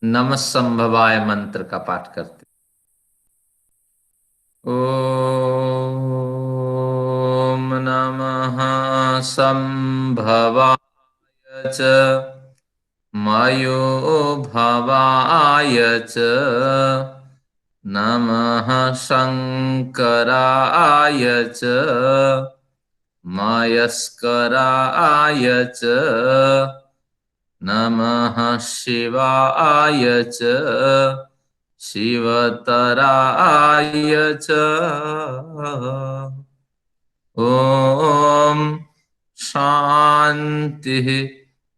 नमः संभवाय मंत्र का पाठ करते। ओम नमः संभवाय च मयो भवाय च नमः शंकराय च मयस्कराय च नमः शिवाय च शिवतराय च। ओम शांति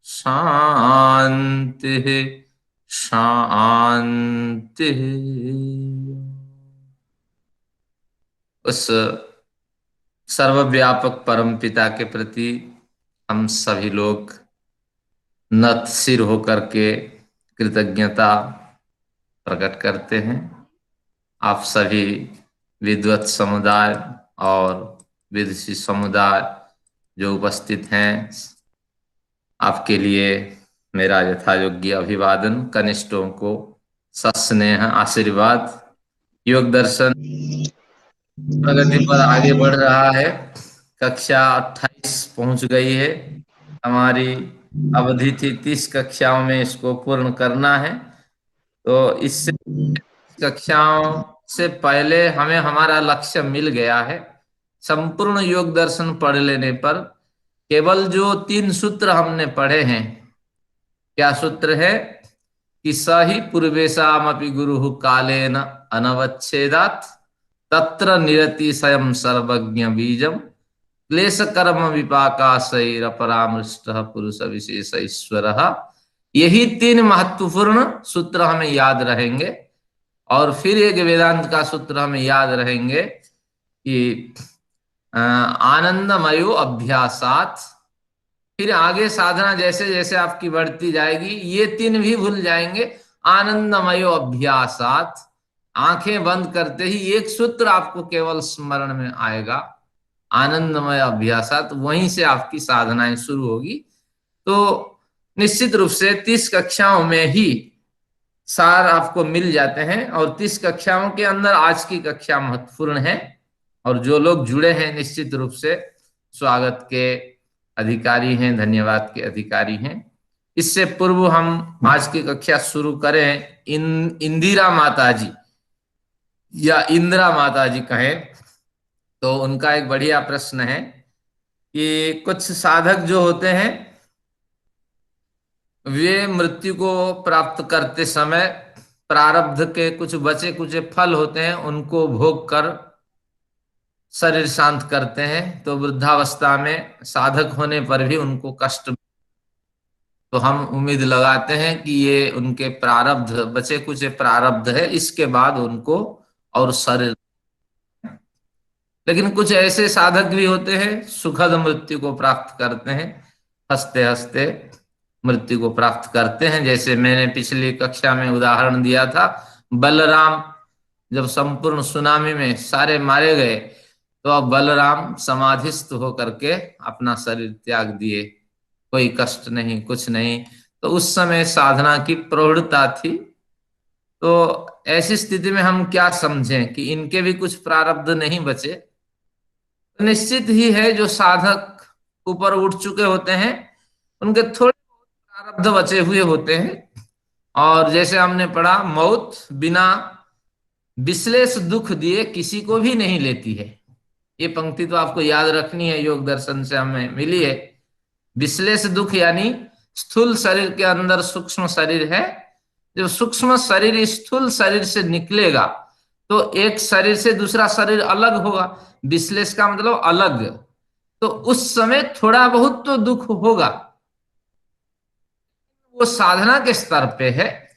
शांति शांति। उस सर्वव्यापक परम पिता के प्रति हम सभी लोग नत सिर होकर के कृतज्ञता प्रकट करते हैं। आप सभी विद्वत समुदाय और विदुषी समुदाय जो उपस्थित हैं, आपके लिए मेरा यथायोग्य अभिवादन, कनिष्ठों को सस्नेह आशीर्वाद। योग दर्शन प्रगति पर आगे बढ़ रहा है। कक्षा 28 पहुंच गई है। हमारी अवधि थी 30 कक्षाओं में इसको पूर्ण करना है। तो इससे कक्षाओं से पहले हमें हमारा लक्ष्य मिल गया है। संपूर्ण योग दर्शन पढ़ लेने पर केवल जो 3 सूत्र हमने पढ़े हैं, क्या सूत्र है कि सही पूर्वेशामपि गुरु कालेन अनवच्छेदात् तत्र निरति स्वयं सर्वज्ञ बीजम क्लेश कर्म विपाकाशैरपरामृष्टः पुरुष विशेष ईश्वरः। यही 3 महत्वपूर्ण सूत्र हमें याद रहेंगे। और फिर एक वेदांत का सूत्र हमें याद रहेंगे कि आनंदमयो अभ्यासात। फिर आगे साधना जैसे जैसे आपकी बढ़ती जाएगी ये 3 भी भूल जाएंगे। आनंदमयो अभ्यासात, आंखें बंद करते ही एक सूत्र आपको केवल स्मरण में आएगा, आनंदमय अभ्यासात। वहीं से आपकी साधनाएं शुरू होगी। तो निश्चित रूप से 30 कक्षाओं में ही सार आपको मिल जाते हैं और 30 कक्षाओं के अंदर आज की कक्षा महत्वपूर्ण है। और जो लोग जुड़े हैं निश्चित रूप से स्वागत के अधिकारी हैं, धन्यवाद के अधिकारी हैं। इससे पूर्व हम आज की कक्षा शुरू करें, इंदिरा माता जी या इंदिरा माता जी कहें तो उनका एक बढ़िया प्रश्न है कि कुछ साधक जो होते हैं वे मृत्यु को प्राप्त करते समय प्रारब्ध के कुछ बचे कुछ फल होते हैं, उनको भोग कर शरीर शांत करते हैं। तो वृद्धावस्था में साधक होने पर भी उनको कष्ट, तो हम उम्मीद लगाते हैं कि ये उनके प्रारब्ध, बचे कुछ प्रारब्ध है, इसके बाद उनको और शरीर। लेकिन कुछ ऐसे साधक भी होते हैं सुखद मृत्यु को प्राप्त करते हैं, हंसते हंसते मृत्यु को प्राप्त करते हैं। जैसे मैंने पिछली कक्षा में उदाहरण दिया था, बलराम जब संपूर्ण सुनामी में सारे मारे गए तो अब बलराम समाधिस्थ होकर के अपना शरीर त्याग दिए, कोई कष्ट नहीं, कुछ नहीं। तो उस समय साधना की प्रौढ़ता थी। तो ऐसी स्थिति में हम क्या समझें कि इनके भी कुछ प्रारब्ध नहीं बचे। तो निश्चित ही है जो साधक ऊपर उठ चुके होते हैं उनके थोड़े प्रारब्ध बचे हुए होते हैं। और जैसे हमने पढ़ा, मौत बिना विश्लेष दुख दिए किसी को भी नहीं लेती है। ये पंक्ति तो आपको याद रखनी है, योग दर्शन से हमें मिली है। विश्लेष दुख यानी स्थूल शरीर के अंदर सूक्ष्म शरीर है, जब सूक्ष्म शरीर स्थूल शरीर से निकलेगा तो एक शरीर से दूसरा शरीर अलग होगा। विश्लेष का मतलब अलग। तो उस समय थोड़ा बहुत तो दुख होगा, वो साधना के स्तर पे है।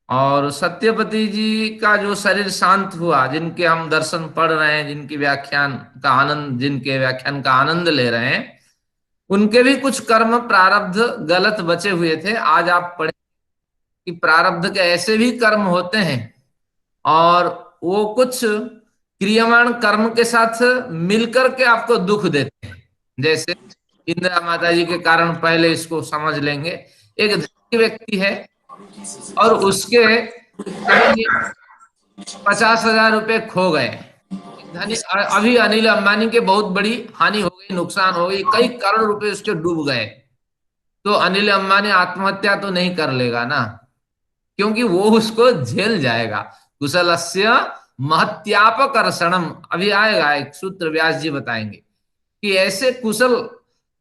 और सत्यपति जी का जो शरीर शांत हुआ, जिनके हम दर्शन पढ़ रहे हैं, जिनकी व्याख्यान का आनंद, जिनके व्याख्यान का आनंद ले रहे हैं, उनके भी कुछ कर्म प्रारब्ध गलत बचे हुए थे। आज आप पढ़े कि प्रारब्ध के ऐसे भी कर्म होते हैं और वो कुछ क्रियमाण कर्म के साथ मिलकर के आपको दुख देते हैं। जैसे इंदिरा माता जी के कारण, पहले इसको समझ लेंगे। एक धनी व्यक्ति है, और उसके कहीं 50,000 रुपए खो गए। धनी अभी अनिल अंबानी के बहुत बड़ी हानि हो गई, नुकसान हो गई, कई करोड़ रुपए उसके डूब गए। तो अनिल अंबानी आत्महत्या तो नहीं कर लेगा ना, क्योंकि वो उसको झेल जाएगा। कुशलस्य महत्यापकर्षणम, अभी आएगा एक सूत्र, व्यास जी बताएंगे कि ऐसे कुशल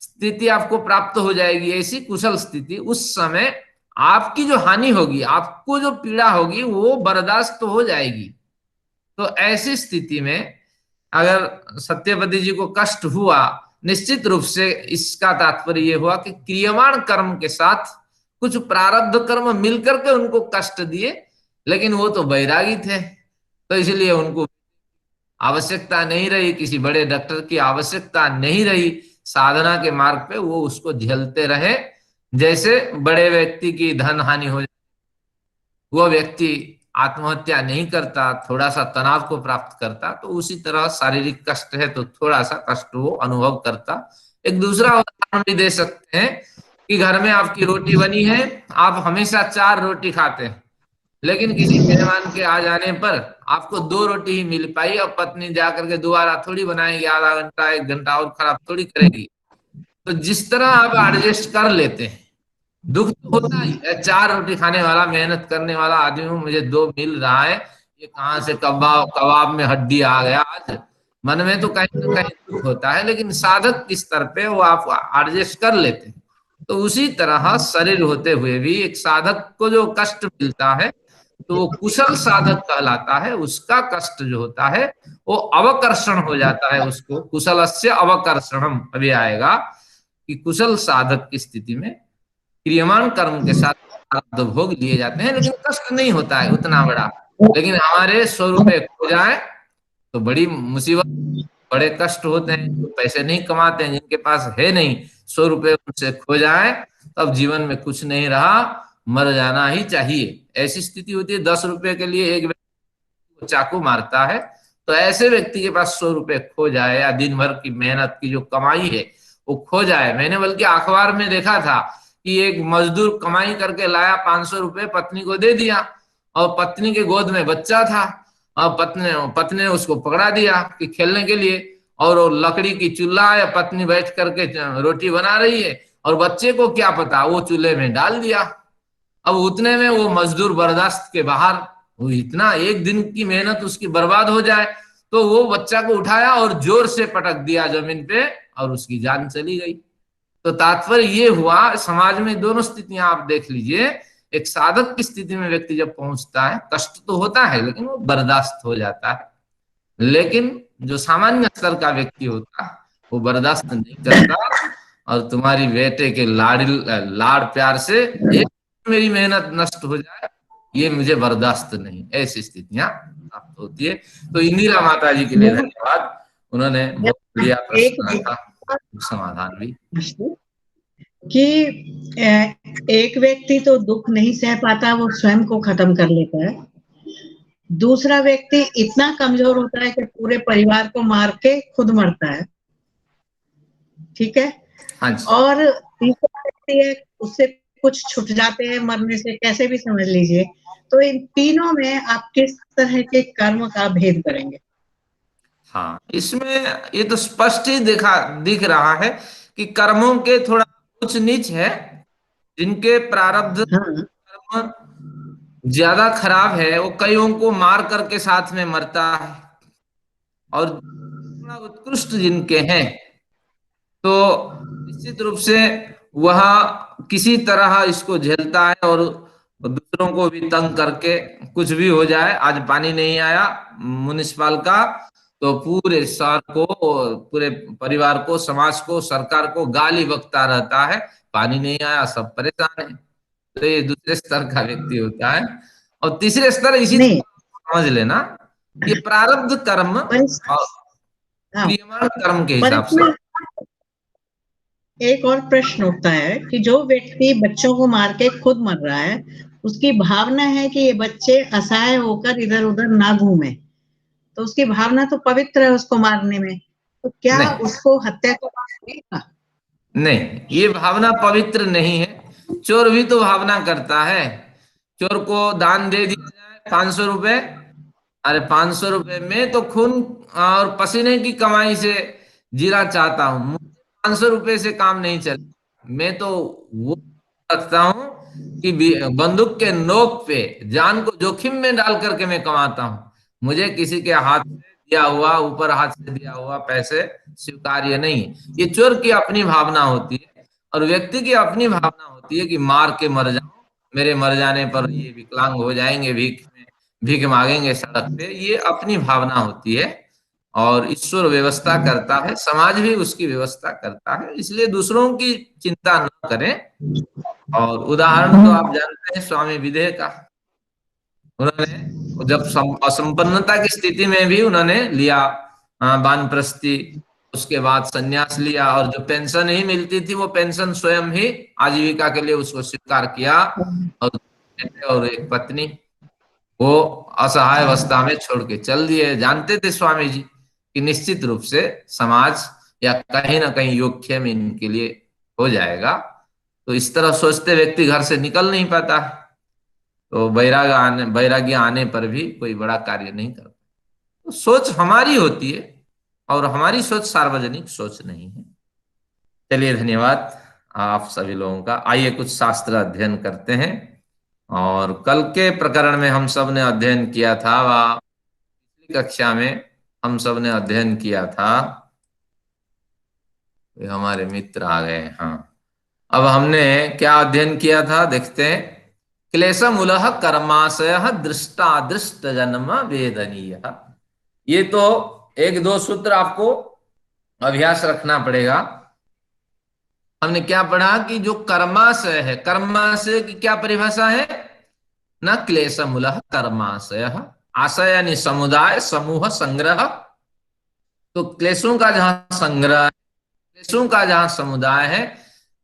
स्थिति आपको प्राप्त हो जाएगी, ऐसी कुशल स्थिति उस समय आपकी जो हानि होगी, आपको जो पीड़ा होगी वो बर्दाश्त तो हो जाएगी। तो ऐसी स्थिति में अगर सत्यवती जी को कष्ट हुआ, निश्चित रूप से इसका तात्पर्य यह हुआ कि क्रियमाण कर्म के साथ कुछ प्रारब्ध कर्म मिलकर के उनको कष्ट दिए, लेकिन वो तो बैरागी थे, तो इसलिए उनको आवश्यकता नहीं रही, किसी बड़े डॉक्टर की आवश्यकता नहीं रही, साधना के मार्ग पे वो उसको झेलते रहे। जैसे बड़े व्यक्ति की धन हानि हो, वो व्यक्ति आत्महत्या नहीं करता, थोड़ा सा तनाव को प्राप्त करता, तो उसी तरह शारीरिक कष्ट है तो थोड़ा सा कष्ट वो अनुभव करता। एक दूसरा उदाहरण भी दे सकते हैं कि घर में आपकी रोटी बनी है, आप हमेशा 4 रोटी खाते हैं, लेकिन किसी मेहमान के आ जाने पर आपको 2 रोटी ही मिल पाई, और पत्नी जाकर के दोबारा थोड़ी बनाएगी, आधा घंटा 1 घंटा और खराब थोड़ी करेगी। तो जिस तरह आप एडजस्ट कर लेते हैं, दुख तो होता ही है, 4 रोटी खाने वाला, मेहनत करने वाला आदमी हूं, मुझे 2 मिल रहा है, ये कहाँ से कबाब कबाब में हड्डी आ गया आज, मन में तो कहीं ना कहीं दुख होता है, लेकिन साधक के स्तर पे वो आप एडजस्ट कर लेते हैं। तो उसी तरह शरीर होते हुए भी एक साधक को जो कष्ट मिलता है, तो वो कुशल साधक कहलाता है। उसका कष्ट जो होता है वो अवकर्षण हो जाता है, उसको कुशलस्य अवकर्षणम अभी आएगा कि कुशल साधक की स्थिति में क्रियमान कर्म के साथ प्रारब्ध भोग लिए जाते हैं, लेकिन कष्ट नहीं होता है उतना बड़ा। लेकिन हमारे 100 रुपए खो जाए तो बड़ी मुसीबत, बड़े कष्ट होते हैं। जो पैसे नहीं कमाते हैं, जिनके पास है नहीं, 100 रुपए उनसे खो जाए, तब जीवन में कुछ नहीं रहा, मर जाना ही चाहिए, ऐसी स्थिति होती है। 10 रुपए के लिए एक व्यक्ति को चाकू मारता है, तो ऐसे व्यक्ति के पास 100 रुपए खो जाए, या दिन भर की मेहनत की जो कमाई है वो खो जाए। मैंने बल्कि अखबार में देखा था कि एक मजदूर कमाई करके लाया 500 रुपए, पत्नी को दे दिया, और पत्नी के गोद में बच्चा था, और पत्नी पत्नी ने उसको पकड़ा दिया कि खेलने के लिए, और वो लकड़ी की चूल्हा है, पत्नी बैठ करके रोटी बना रही है, और बच्चे को क्या पता, वो चूल्हे में डाल दिया। अब उतने में वो मजदूर बर्दाश्त के बाहर, वो इतना एक दिन की मेहनत उसकी बर्बाद हो जाए, तो वो बच्चा को उठाया और जोर से पटक दिया जमीन पे, और उसकी जान चली गई। तो तात्पर्य ये हुआ, समाज में दोनों स्थितियां आप देख लीजिए। एक साधक की स्थिति में व्यक्ति जब पहुंचता है, कष्ट तो होता है लेकिन वो बर्दाश्त हो जाता है। लेकिन जो सामान्य स्तर का व्यक्ति होता है वो बर्दाश्त नहीं करता, और तुम्हारी बेटे के लाड़ प्यार से एक मेरी मेहनत नष्ट हो जाए, ये मुझे बर्दाश्त नहीं, ऐसी स्थितियां प्राप्त होती है। तो इंदिरा माता जी के लिए धन्यवाद, उन्होंने बहुत बढ़िया एक प्रश्न रखा, समाधान भी। कि एक व्यक्ति तो दुख नहीं सह पाता, वो स्वयं को खत्म कर लेता है। दूसरा व्यक्ति इतना कमजोर होता है कि पूरे परिवार को मार के खुद मरता है। ठीक है। हाँ जी। और तीसरा व्यक्ति है, उससे कुछ छूट जाते हैं मरने से, कैसे भी समझ लीजिए। तो इन तीनों में आप किस तरह के कर्म का भेद करेंगे? हाँ, इसमें ये तो स्पष्ट ही दिख रहा है कि कर्मों के थोड़ा उच्च नीच है। जिनके प्रारब्ध हाँ। कर्म ज्यादा खराब है, वो कईयों को मार करके साथ में मरता है, और थोड़ा उत्कृष्ट जिनके हैं, तो निश्चित रूप से वह किसी तरह इसको झेलता है, और दूसरों को भी तंग करके, कुछ भी हो जाए, आज पानी नहीं आया म्युनिसिपल का, तो पूरे शहर को, पूरे परिवार को, समाज को, सरकार को गाली बकता रहता है, पानी नहीं आया, सब परेशान है। तो ये दूसरे स्तर का व्यक्ति होता है। और तीसरे स्तर इसी नहीं, तरह समझ लेना, ये प्रारब्ध कर्म पर और हाँ, क्रियमाण कर्म के पर हिसाब से। इसमें एक और प्रश्न उठता है कि जो व्यक्ति बच्चों को मार के खुद मर रहा है, उसकी भावना है कि ये बच्चे असहाय होकर इधर उधर ना घूमे, तो उसकी भावना तो पवित्र है उसको मारने में, तो क्या नहीं, उसको हत्या का पाप मिलेगा? नहीं, ये भावना पवित्र नहीं है। चोर भी तो भावना करता है, चोर को दान दे दिया जाए 500 रुपए, अरे 500 रुपए में तो खून और पसीने की कमाई से जीना चाहता हूं, मुझे 500 रुपए से काम नहीं चले। मैं तो वो रखता हूं कि बंदूक के नोक पे जान को जोखिम में डाल करके मैं कमाता हूं। मुझे किसी के हाथ से दिया हुआ, ऊपर हाथ से दिया हुआ पैसे स्वीकार्य नहीं है। ये चोर की अपनी भावना होती है, और व्यक्ति की अपनी भावना होती है कि मार के मर जाऊं, मेरे मर जाने पर ये विकलांग हो जाएंगे, भीख मांगेंगे सड़क पे, ये अपनी भावना होती है। और ईश्वर व्यवस्था करता है, समाज भी उसकी व्यवस्था करता है, इसलिए दूसरों की चिंता न करें। और उदाहरण तो आप जानते हैं स्वामी विवेक का। उन्होंने जब असंपन्नता की स्थिति में भी उन्होंने लिया वानप्रस्थी, उसके बाद संन्यास लिया, और जो पेंशन ही मिलती थी वो पेंशन स्वयं ही आजीविका के लिए उसको स्वीकार किया। और एक पत्नी वो असहाय अवस्था में छोड़ के चल दिए। जानते थे स्वामी जी कि निश्चित रूप से समाज या कहीं ना कहीं योगक्षेम इनके लिए हो जाएगा। तो इस तरह सोचते व्यक्ति घर से निकल नहीं पाता, तो वैराग्य आने पर भी कोई बड़ा कार्य नहीं करता। तो सोच हमारी होती है, और हमारी सोच सार्वजनिक सोच नहीं है। चलिए, धन्यवाद आप सभी लोगों का। आइए कुछ शास्त्र अध्ययन करते हैं। और कल के प्रकरण में हम सब ने अध्ययन किया था, वह पिछली कक्षा में हम सब ने अध्ययन किया था। ये हमारे मित्र आ गए, हाँ। अब हमने क्या अध्ययन किया था देखते हैं। क्लेश मूलः कर्माशय दृष्टा दृष्ट जन्म वेदनीय। ये तो एक दो सूत्र आपको अभ्यास रखना पड़ेगा। हमने क्या पढ़ा कि जो कर्माशय है, कर्माशय की क्या परिभाषा है? न क्लेश मूलः कर्माशय, आशय यानी समुदाय, समूह, संग्रह। तो क्लेशों का जहां संग्रह, क्लेशों का जहां समुदाय है,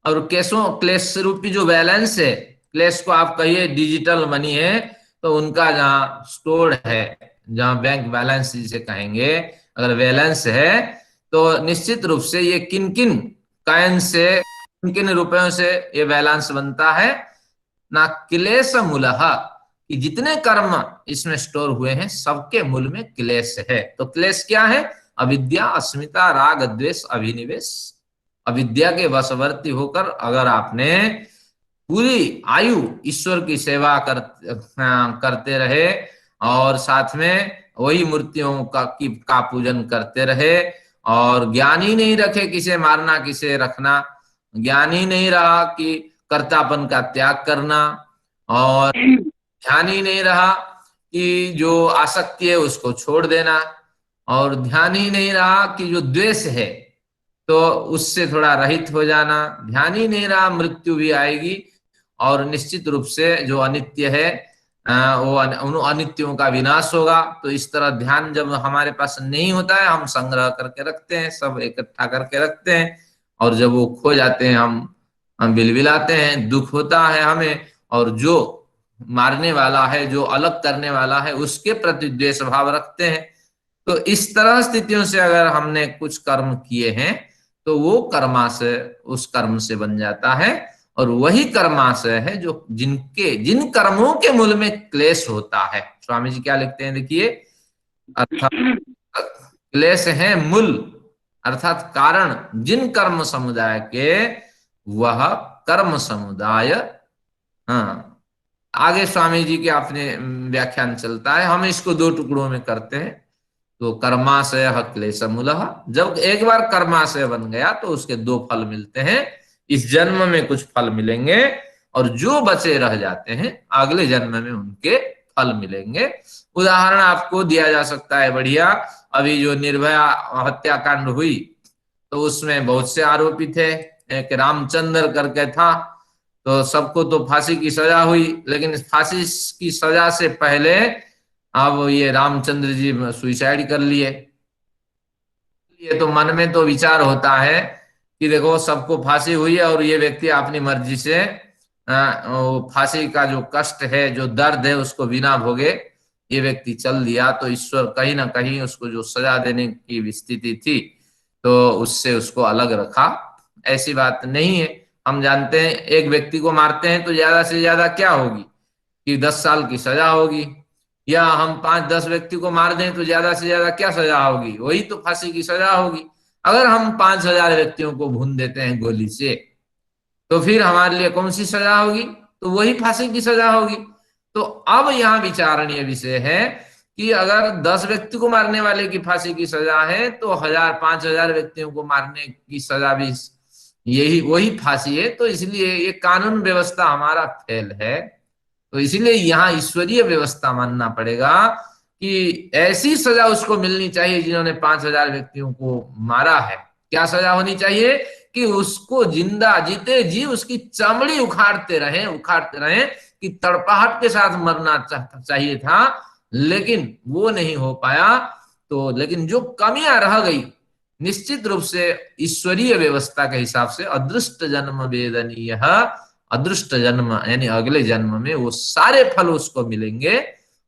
और क्लेश रूपी जो बैलेंस है, क्लेश को आप कहिए डिजिटल मनी है, तो उनका जहां स्टोर है, जहां बैंक बैलेंस जिसे कहेंगे, अगर बैलेंस है, तो निश्चित रूप से ये किन किन कॉइन से, किन किन रुपयों से ये बैलेंस बनता है? ना क्लेश मूलः, कि जितने कर्म इसमें स्टोर हुए हैं सबके मूल में क्लेश है। तो क्लेश क्या है? अविद्या, अस्मिता, राग, द्वेष, अभिनिवेश। अविद्या के वशवर्ती होकर अगर आपने पूरी आयु ईश्वर की सेवा करते रहे, और साथ में वही मूर्तियों का पूजन करते रहे, और ज्ञान ही नहीं रखे किसे मारना किसे रखना, ज्ञान ही नहीं रहा कि कर्तापन का त्याग करना, और ध्यान ही नहीं रहा कि जो आसक्ति है उसको छोड़ देना, और ध्यान ही नहीं रहा कि जो द्वेष है तो उससे थोड़ा रहित हो जाना, ध्यान ही नहीं रहा मृत्यु भी आएगी, और निश्चित रूप से जो अनित्य है वो उन अनित्यों का विनाश होगा। तो इस तरह ध्यान जब हमारे पास नहीं होता है, हम संग्रह करके रखते हैं, सब इकट्ठा करके रखते हैं, और जब वो खो जाते हैं हम बिलबिलाते हैं, दुख होता है हमें, और जो मारने वाला है, जो अलग करने वाला है, उसके प्रति द्वेष भाव रखते हैं। तो इस तरह स्थितियों से अगर हमने कुछ कर्म किए हैं, तो वो कर्माशय उस कर्म से बन जाता है, और वही कर्माशय है जो जिन कर्मों के मूल में क्लेश होता है। स्वामी जी क्या लिखते हैं देखिए, अर्थात क्लेश है मूल, अर्थात कारण, जिन कर्म समुदाय के, वह कर्म समुदाय। हाँ, आगे स्वामी जी के अपने व्याख्यान चलता है, हम इसको दो टुकड़ों में करते हैं। तो कर्माशय क्लेश मूलः, जब एक बार कर्माशय बन गया तो उसके दो फल मिलते हैं। इस जन्म में कुछ फल मिलेंगे, और जो बचे रह जाते हैं अगले जन्म में उनके फल मिलेंगे। उदाहरण आपको दिया जा सकता है बढ़िया। अभी जो निर्भया हत्याकांड हुई, तो उसमें बहुत से आरोपी थे। एक रामचंद्र करके था, तो सबको तो फांसी की सजा हुई, लेकिन फांसी की सजा से पहले अब ये रामचंद्र जी सुइसाइड कर लिए। ये तो मन में तो विचार होता है कि देखो सबको फांसी हुई है, और ये व्यक्ति अपनी मर्जी से वो फांसी का जो कष्ट है, जो दर्द है, उसको बिना भोगे ये व्यक्ति चल दिया। तो ईश्वर कहीं ना कहीं उसको जो सजा देने की स्थिति थी, तो उससे उसको अलग रखा। ऐसी बात नहीं है। हम जानते हैं एक व्यक्ति को मारते हैं तो ज्यादा से ज्यादा क्या होगी? कि 10 साल की सजा होगी, या हम 5-10 व्यक्ति को मार दें तो ज्यादा से ज्यादा क्या सजा होगी, वही तो फांसी की सजा होगी। अगर हम 5,000 व्यक्तियों को भून देते हैं गोली से, तो फिर हमारे लिए कौन सी सजा होगी, तो वही फांसी की सजा होगी। तो अब यहाँ विचारणीय विषय है कि अगर 10 व्यक्ति को मारने वाले की फांसी की सजा है, तो 1,000-5,000 व्यक्तियों को मारने की सजा भी यही वही फांसी है। तो इसलिए ये कानून व्यवस्था हमारा फेल है। तो इसीलिए यहाँ ईश्वरीय व्यवस्था मानना पड़ेगा कि ऐसी सजा उसको मिलनी चाहिए जिन्होंने 5,000 व्यक्तियों को मारा है। क्या सजा होनी चाहिए कि उसको जिंदा जीते जी उसकी चमड़ी उखाड़ते रहे कि तड़पाहट के साथ मरना चाहिए था, लेकिन वो नहीं हो पाया। तो लेकिन जो कमियां रह गई, निश्चित रूप से ईश्वरीय व्यवस्था के हिसाब से अदृष्ट जन्म वेदनीय, अदृष्ट जन्म यानी अगले जन्म में वो सारे फल उसको मिलेंगे,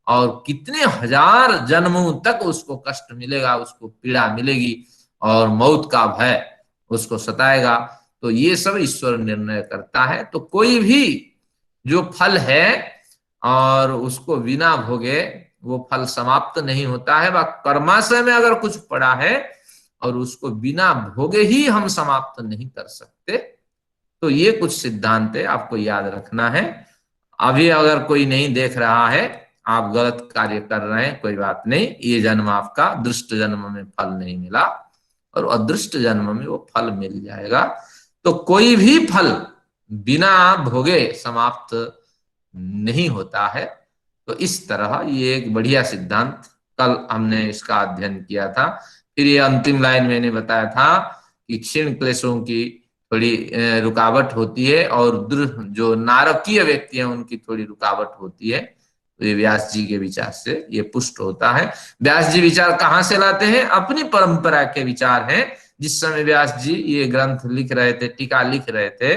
और कितने हजार जन्मों तक उसको कष्ट मिलेगा, उसको पीड़ा मिलेगी, और मौत का भय उसको सताएगा। तो ये सब ईश्वर निर्णय करता है। तो कोई भी जो फल है और उसको बिना भोगे वो फल समाप्त नहीं होता है। वह कर्माशय में अगर कुछ पड़ा है और उसको बिना भोगे ही हम समाप्त नहीं कर सकते। तो ये कुछ सिद्धांत है, आपको याद रखना है। अभी अगर कोई नहीं देख रहा है, आप गलत कार्य कर रहे हैं, कोई बात नहीं, ये जन्म आपका दृष्ट जन्म में फल नहीं मिला, और अदृष्ट जन्म में वो फल मिल जाएगा। तो कोई भी फल बिना भोगे समाप्त नहीं होता है। तो इस तरह ये एक बढ़िया सिद्धांत, कल हमने इसका अध्ययन किया था। फिर ये अंतिम लाइन मैंने बताया था कि क्षीण क्लेशों की थोड़ी रुकावट होती है, और जो नारकीय व्यक्ति हैं उनकी थोड़ी रुकावट होती है। तो ये व्यास जी के विचार से ये पुष्ट होता है। व्यास जी विचार कहाँ से लाते हैं? अपनी परंपरा के विचार हैं। जिस समय व्यास जी ये ग्रंथ लिख रहे थे, टीका लिख रहे थे,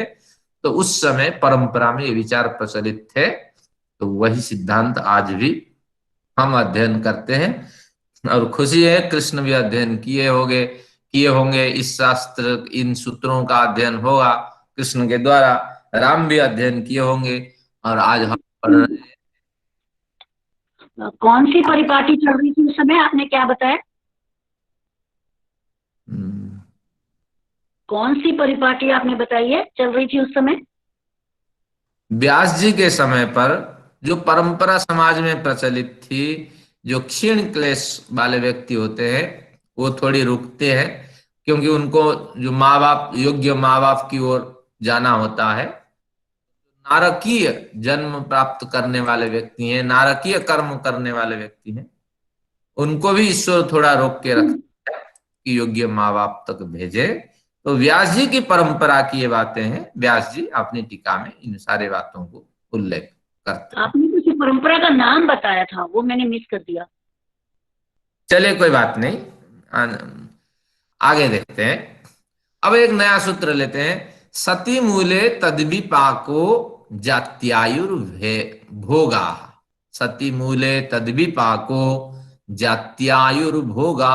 तो उस समय परंपरा में ये विचार प्रचलित थे। तो वही सिद्धांत आज भी हम अध्ययन करते हैं, और खुशी है कृष्ण भी अध्ययन किए होंगे इस शास्त्र, इन सूत्रों का अध्ययन होगा कृष्ण के द्वारा। राम भी अध्ययन किए होंगे, और आज हम पढ़ रहे हैं। कौन सी परिपाटी चल रही थी उस समय, आपने क्या बताया? कौन सी परिपाटी आपने बताई है चल रही थी उस समय? व्यास जी के समय पर जो परंपरा समाज में प्रचलित थी, जो क्षीण क्लेश वाले व्यक्ति होते हैं वो थोड़ी रुकते हैं, क्योंकि उनको जो माँ बाप, योग्य माँ बाप की ओर जाना होता है। नारकीय जन्म प्राप्त करने वाले व्यक्ति हैं, नारकीय कर्म करने वाले व्यक्ति हैं, उनको भी ईश्वर थोड़ा रोक के रखता है कि योग्य माँ बाप तक भेजे। तो व्यास जी की परंपरा की ये बातें हैं। व्यास जी अपनी टीका में इन सारे बातों को उल्लेख करते हैं। आपने किसी परंपरा का नाम बताया था, वो मैंने मिस कर दिया। चलिए कोई बात नहीं, आगे देखते हैं। अब एक नया सूत्र लेते हैं। सती मूले तद्विपाको जात्यायुर्भे भोगा। सती मूले तद्विपाको जात्यायुर्भोगा।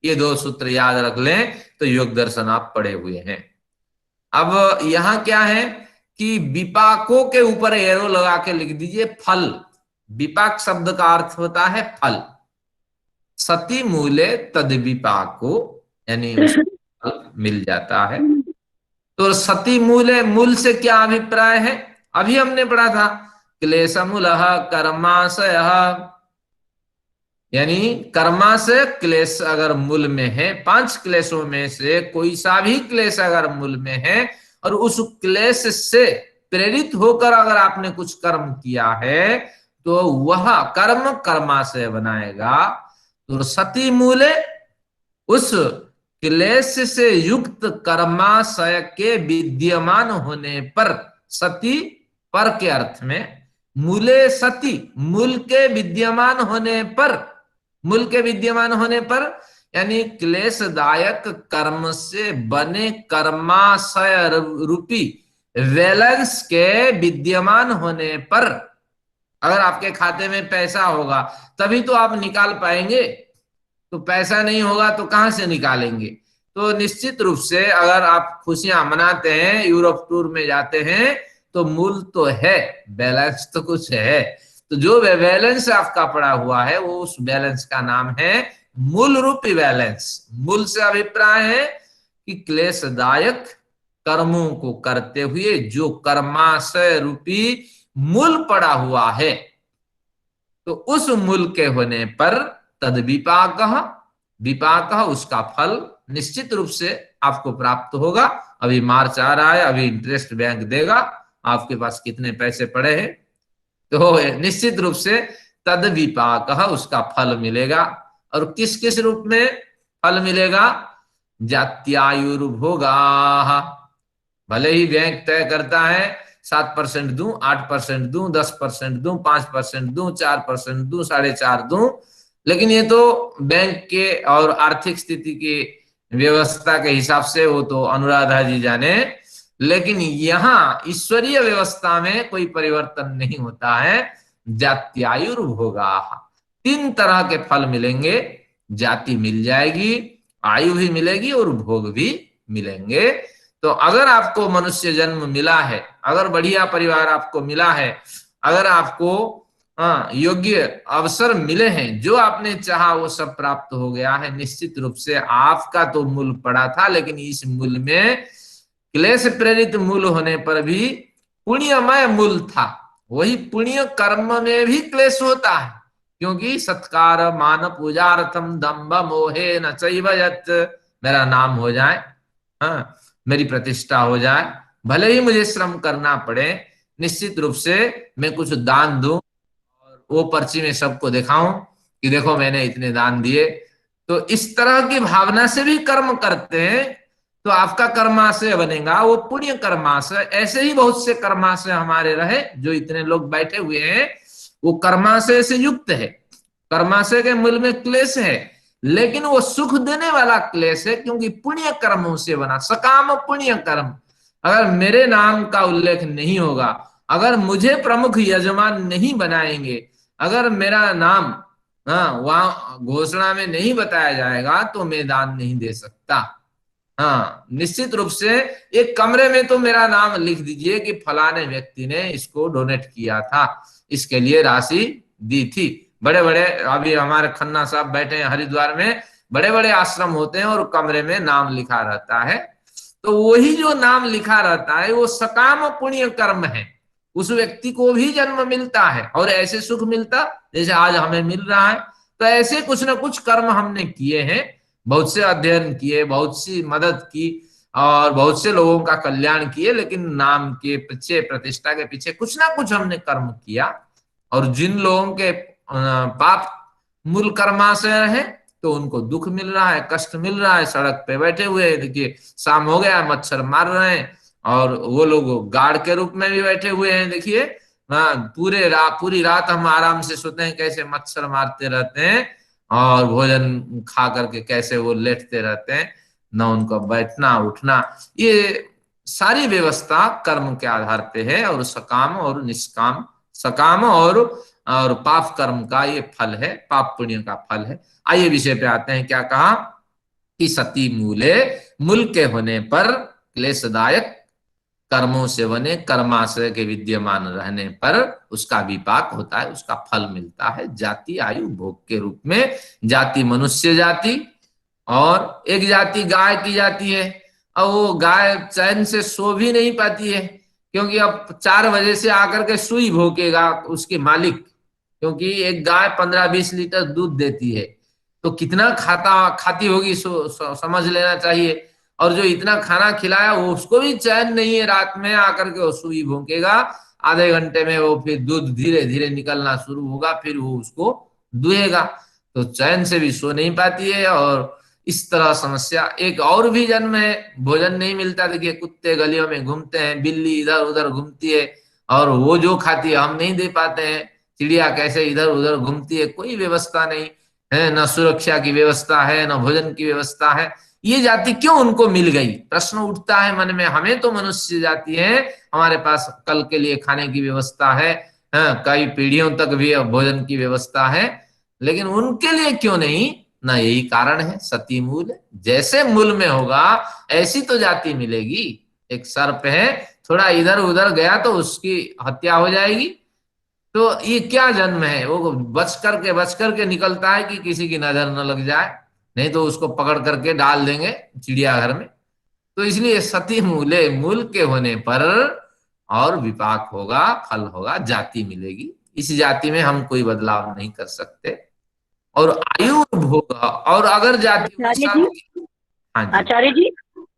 ये दो सूत्र याद रख लें तो योग दर्शन आप पढ़े हुए हैं। अब यहां क्या है कि विपाकों के ऊपर एरो लगा के लिख दीजिए फल। विपाक शब्द का अर्थ होता है फल। सती मूले तद विपाको, यानी उसको फल मिल जाता है। तो सती मूले, मूल से क्या अभिप्राय है? अभी हमने पढ़ा था क्लेशमूल कर्माशय, यानी कर्माशय क्लेश अगर मूल में है, 5 क्लेशों में से कोई सा भी क्लेश अगर मूल में है, और उस क्लेश से प्रेरित होकर अगर आपने कुछ कर्म किया है, तो वह कर्म कर्माशय बनाएगा। तो सती मूले, उस क्लेश से युक्त कर्माशय के विद्यमान होने पर, सती पर के अर्थ में, मूले सती, मूल के विद्यमान होने पर, मूल के विद्यमान होने पर यानी क्लेशदायक कर्म से बने कर्माशय रूपी बैलेंस के विद्यमान होने पर, अगर आपके खाते में पैसा होगा तभी तो आप निकाल पाएंगे, तो पैसा नहीं होगा तो कहां से निकालेंगे? तो निश्चित रूप से अगर आप खुशियां मनाते हैं, यूरोप टूर में जाते हैं, तो मूल तो है, बैलेंस तो कुछ है। तो जो बैलेंस आपका पड़ा हुआ है वो उस बैलेंस का नाम है मूल रूपी बैलेंस। मूल से अभिप्राय है कि क्लेशदायक कर्मों को करते हुए जो कर्माशय रूपी मूल पड़ा हुआ है, तो उस मूल के होने पर तद विपाक, विपाक उसका फल निश्चित रूप से आपको प्राप्त होगा। अभी मार्च आ रहा है, अभी इंटरेस्ट बैंक देगा, आपके पास कितने पैसे पड़े हैं, तो निश्चित रूप से तद विपाक उसका फल मिलेगा। और किस किस रूप में फल मिलेगा? जात्यायुर्भोगा। भले ही बैंक तय करता है 7% दूं, 8% दूं, 10% दूं, 5% दूं, 4% दूं, 4.5% दूं, लेकिन ये तो बैंक के और आर्थिक स्थिति की व्यवस्था के हिसाब से वो तो अनुराधा जी जाने। लेकिन यहाँ ईश्वरीय व्यवस्था में कोई परिवर्तन नहीं होता है। जात्यायुर्भोगा, 3 तरह के फल मिलेंगे। जाति मिल जाएगी, आयु भी मिलेगी और भोग भी मिलेंगे। तो अगर आपको मनुष्य जन्म मिला है, अगर बढ़िया परिवार आपको मिला है, अगर आपको योग्य अवसर मिले हैं, जो आपने चाहा वो सब प्राप्त हो गया है, निश्चित रूप से आपका तो मूल पड़ा था, लेकिन इस मूल में क्लेश प्रेरित मूल होने पर भी पुण्यमय मूल था। वही पुण्य कर्म में भी क्लेश होता है, क्योंकि सत्कार मान पूजार्थम दम्भ मोहे न चैव यत्, मेरा नाम हो जाए, हाँ, मेरी प्रतिष्ठा हो जाए, भले ही मुझे श्रम करना पड़े, निश्चित रूप से मैं कुछ दान दूं और वो पर्ची में सबको दिखाऊं कि देखो मैंने इतने दान दिए। तो इस तरह की भावना से भी कर्म करते हैं, तो आपका कर्माशय बनेगा वो पुण्य कर्माशय। ऐसे ही बहुत से कर्माशय हमारे रहे, जो इतने लोग बैठे हुए हैं वो कर्माशय से युक्त है। कर्माशय के मूल में क्लेश है, लेकिन वो सुख देने वाला क्लेश है, क्योंकि पुण्य कर्मों से बना, सकाम पुण्य कर्म। अगर मेरे नाम का उल्लेख नहीं होगा, अगर मुझे प्रमुख यजमान नहीं बनाएंगे, अगर मेरा नाम वहां घोषणा में नहीं बताया जाएगा, तो मैं दान नहीं दे सकता। हाँ, निश्चित रूप से एक कमरे में तो मेरा नाम लिख दीजिए कि फलाने व्यक्ति ने इसको डोनेट किया था, इसके लिए राशि दी थी। बड़े बड़े अभी हमारे खन्ना साहब बैठे हैं हरिद्वार में, बड़े बड़े आश्रम होते हैं और कमरे में नाम लिखा रहता है। तो वही जो नाम लिखा रहता है वो सकाम पुण्य कर्म है, उस व्यक्ति को भी जन्म मिलता है और ऐसे सुख मिलता जैसे आज हमें मिल रहा है। तो ऐसे कुछ ना कुछ कर्म हमने किए हैं, बहुत से अध्ययन किए, बहुत सी मदद की और बहुत से लोगों का कल्याण किए, लेकिन नाम के पीछे, प्रतिष्ठा के पीछे कुछ ना कुछ हमने कर्म किया। और जिन लोगों के पाप मूल कर्माशय है, तो उनको दुख मिल रहा है, कष्ट मिल रहा है, सड़क पे बैठे हुए, देखिए शाम हो गया, मच्छर मार रहे हैं, और वो लोग गार्ड के रूप में भी बैठे हुए हैं। देखिए पूरी रात हम आराम से सोते हैं, कैसे मच्छर मारते रहते हैं, और भोजन खा करके कैसे वो लेटते रहते हैं, न उनको बैठना उठना। ये सारी व्यवस्था कर्म के आधार पे है, और सकाम और निष्काम, सकाम और पाप कर्म का ये फल है, पाप पुण्य का फल है। आइए विषय पे आते हैं। क्या कहा कि सती मूले, मूल के होने पर क्लेशदायक कर्मों से बने कर्माशय के विद्यमान रहने पर उसका विपाक होता है, उसका फल मिलता है जाति आयु भोग के रूप में। जाति मनुष्य जाति, और एक जाति गाय की जाती है। अब वो गाय चैन से सो भी नहीं पाती है, क्योंकि अब 4 बजे से आकर के सुई भोंकेगा उसके मालिक, क्योंकि एक गाय 15-20 लीटर दूध देती है, तो कितना खाती होगी समझ लेना चाहिए। और जो इतना खाना खिलाया वो उसको भी चैन नहीं है, रात में आकर के वो सुई भोंकेगा, आधे घंटे में वो फिर दूध धीरे धीरे निकलना शुरू होगा, फिर वो उसको दुहेगा, तो चैन से भी सो नहीं पाती है। और इस तरह समस्या। एक और भी जन्म है, भोजन नहीं मिलता, देखिए कुत्ते गलियों में घूमते हैं, बिल्ली इधर उधर घूमती है, और वो जो खाती है हम नहीं दे पाते हैं, चिड़िया कैसे इधर उधर घूमती है, कोई व्यवस्था नहीं है, न सुरक्षा की व्यवस्था है, न भोजन की व्यवस्था है। ये जाति क्यों उनको मिल गई, प्रश्न उठता है मन में। हमें तो मनुष्य जाति है, हमारे पास कल के लिए खाने की व्यवस्था है, कई पीढ़ियों तक भी भोजन की व्यवस्था है, लेकिन उनके लिए क्यों नहीं? ना यही कारण है, सती मूल। जैसे मूल में होगा ऐसी तो जाति मिलेगी। एक सर्प है, थोड़ा इधर उधर गया तो उसकी हत्या हो जाएगी। तो ये क्या जन्म है, वो बच करके निकलता है कि किसी की नजर न लग जाए, नहीं तो उसको पकड़ करके डाल देंगे चिड़ियाघर में। तो इसलिए सती मूले, मूल के होने पर और विपाक होगा, फल होगा, जाति मिलेगी। इस जाति में हम कोई बदलाव नहीं कर सकते। और आयु और भोग, और अगर जाति आचार्य वैसा, जी, हाँ जी, आचार्य जी,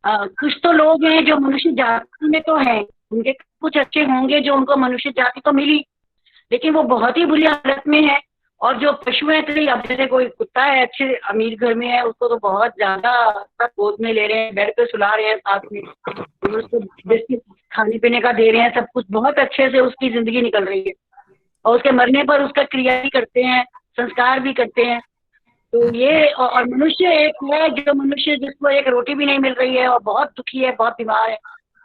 कुछ तो लोग हैं जो मनुष्य जाति में तो हैं, उनके कुछ अच्छे होंगे जो उनको मनुष्य जाति तो मिली, लेकिन वो बहुत ही बुरी हालत में है। और जो पशु है, कहीं अब जैसे कोई कुत्ता है अच्छे अमीर घर में है, उसको तो बहुत ज्यादा गोद में ले रहे हैं, बेड पे सुला रहे हैं, साथ में और उसको बिस्किट खाने पीने का दे रहे हैं, सब कुछ बहुत अच्छे से उसकी जिंदगी निकल रही है। और उसके मरने पर उसका क्रिया भी करते हैं, संस्कार भी करते हैं। तो ये और मनुष्य एक है जो मनुष्य जिसको एक रोटी भी नहीं मिल रही है और बहुत दुखी है, बहुत बीमार है,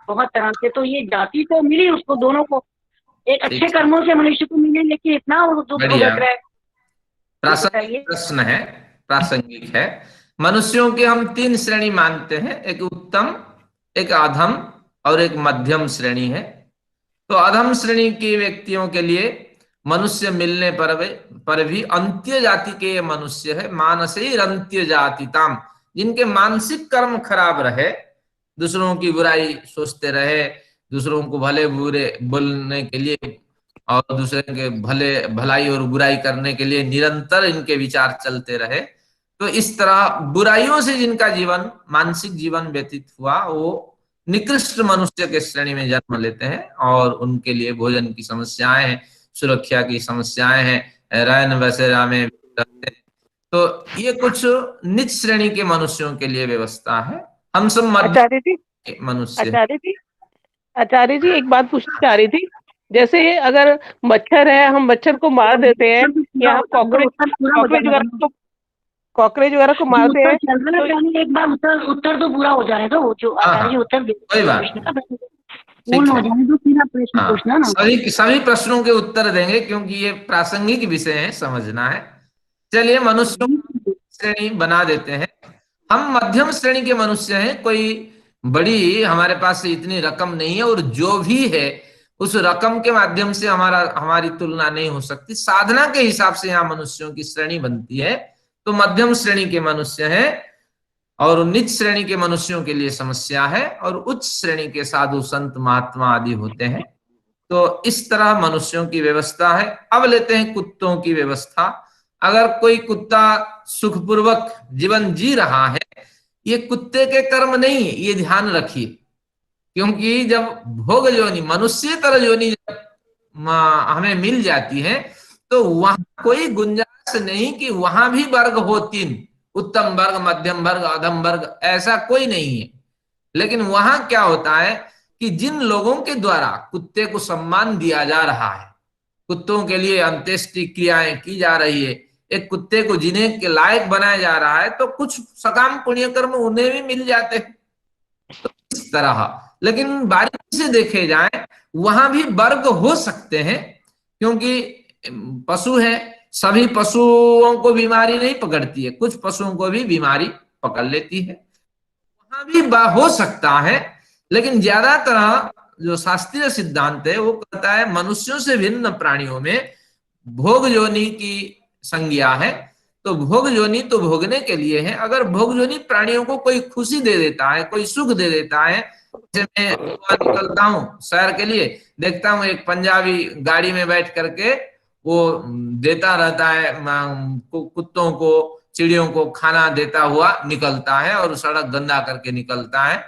बहुत तरह से। तो ये जाति तो मिली उसको, दोनों को एक अच्छे ठीक, कर्मों से मनुष्य को मिले, लेकिन इतना वो दुख बढ़िया। भुगत रहा है। प्रासंगिक बताइए। प्रश्न है, प्रासंगिक है। मनुष्यों की हम तीन श्रेणी मानते हैं, एक उत्तम, एक अधम और एक मध्यम श्रेणी है। तो अधम श्रेणी के व्यक्तियों के लिए मनुष्य मिलने पर भी अंत्य जाति के ये मनुष्य है, मानसे अंत्य जातिताम, जिनके मानसिक कर्म खराब रहे, दूसरों की बुराई सोचते रहे, दूसरों को भले बुरे बोलने के लिए और दूसरे के भलाई और बुराई करने के लिए निरंतर इनके विचार चलते रहे। तो इस तरह बुराइयों से जिनका जीवन, मानसिक जीवन व्यतीत हुआ, वो निकृष्ट मनुष्य के श्रेणी में जन्म लेते हैं। और उनके लिए भोजन की समस्याएं हैं, सुरक्षा की समस्याएं हैं, रैन बसेरा में रहते हैं। तो ये कुछ निच श्रेणी के मनुष्यों के लिए व्यवस्था है। हम सब मध्य आचार्य जी, मनुष्य। आचार्य जी, आचार्य जी, एक बात पूछना चाह रही थी। जैसे अगर मच्छर है, हम मच्छर को मार देते हैं, या हम कॉकरोच कॉकरोच वगैरह को कॉकरोच वगैरह को मारते उत्तर हैं, चल रहा है, तो पहले एक बार उत्तर तो पूरा हो जाने दो, जो हाँ आचार्य जी हाँ, उत्तर दे कोई बात प्रश्न नहीं, का ठीक पूर्ण हो है। जाने दो, फिर आप प्रश्न हाँ, पूछना ना। सभी सभी प्रश्नों के उत्तर देंगे क्योंकि ये प्रासंगिक विषय है, समझना है। चलिए मनुष्यों की श्रेणी बना देते हैं। हम मध्यम श्रेणी के मनुष्य हैं, कोई बड़ी हमारे पास इतनी रकम नहीं है, और जो भी है उस रकम के माध्यम से हमारी तुलना नहीं हो सकती। साधना के हिसाब से यहाँ मनुष्यों की श्रेणी बनती है। तो मध्यम श्रेणी के मनुष्य हैं, और निच श्रेणी के मनुष्यों के लिए समस्या है, और उच्च श्रेणी के साधु संत महात्मा आदि होते हैं। तो इस तरह मनुष्यों की व्यवस्था है। अब लेते हैं कुत्तों की व्यवस्था। अगर कोई कुत्ता सुखपूर्वक जीवन जी रहा है, ये कुत्ते के कर्म नहीं, ये ध्यान रखिए। क्योंकि जब भोग योनि, मनुष्यतर योनि जब हमें मिल जाती है, तो वहां कोई गुंजाइश नहीं कि वहां भी वर्ग हो तीन, उत्तम वर्ग, मध्यम वर्ग, अधम वर्ग, ऐसा कोई नहीं है। लेकिन वहां क्या होता है कि जिन लोगों के द्वारा कुत्ते को सम्मान दिया जा रहा है, कुत्तों के लिए अंत्येष्टि क्रियाएं की जा रही है, एक कुत्ते को जीने के लायक बनाया जा रहा है, तो कुछ सकाम पुण्य कर्म उन्हें भी मिल जाते हैं। तो इस तरह, लेकिन बारीकी से देखे जाए वहां भी वर्ग हो सकते हैं, क्योंकि पशु है, सभी पशुओं को बीमारी नहीं पकड़ती है, कुछ पशुओं को भी बीमारी पकड़ लेती है, वहां भी हो सकता है। लेकिन ज्यादातर जो शास्त्रीय सिद्धांत है वो कहता है मनुष्यों से भिन्न प्राणियों में भोग योनि की संज्ञा है। तो भोग योनि तो भोगने के लिए है। अगर भोग योनि प्राणियों को कोई खुशी दे देता है, कोई सुख दे देता है, जैसे मैं निकलता हूँ शहर के लिए, देखता हूँ एक पंजाबी गाड़ी में बैठ करके वो देता रहता है कुत्तों को, चिड़ियों को खाना देता हुआ निकलता है, और सड़क गंदा करके निकलता है।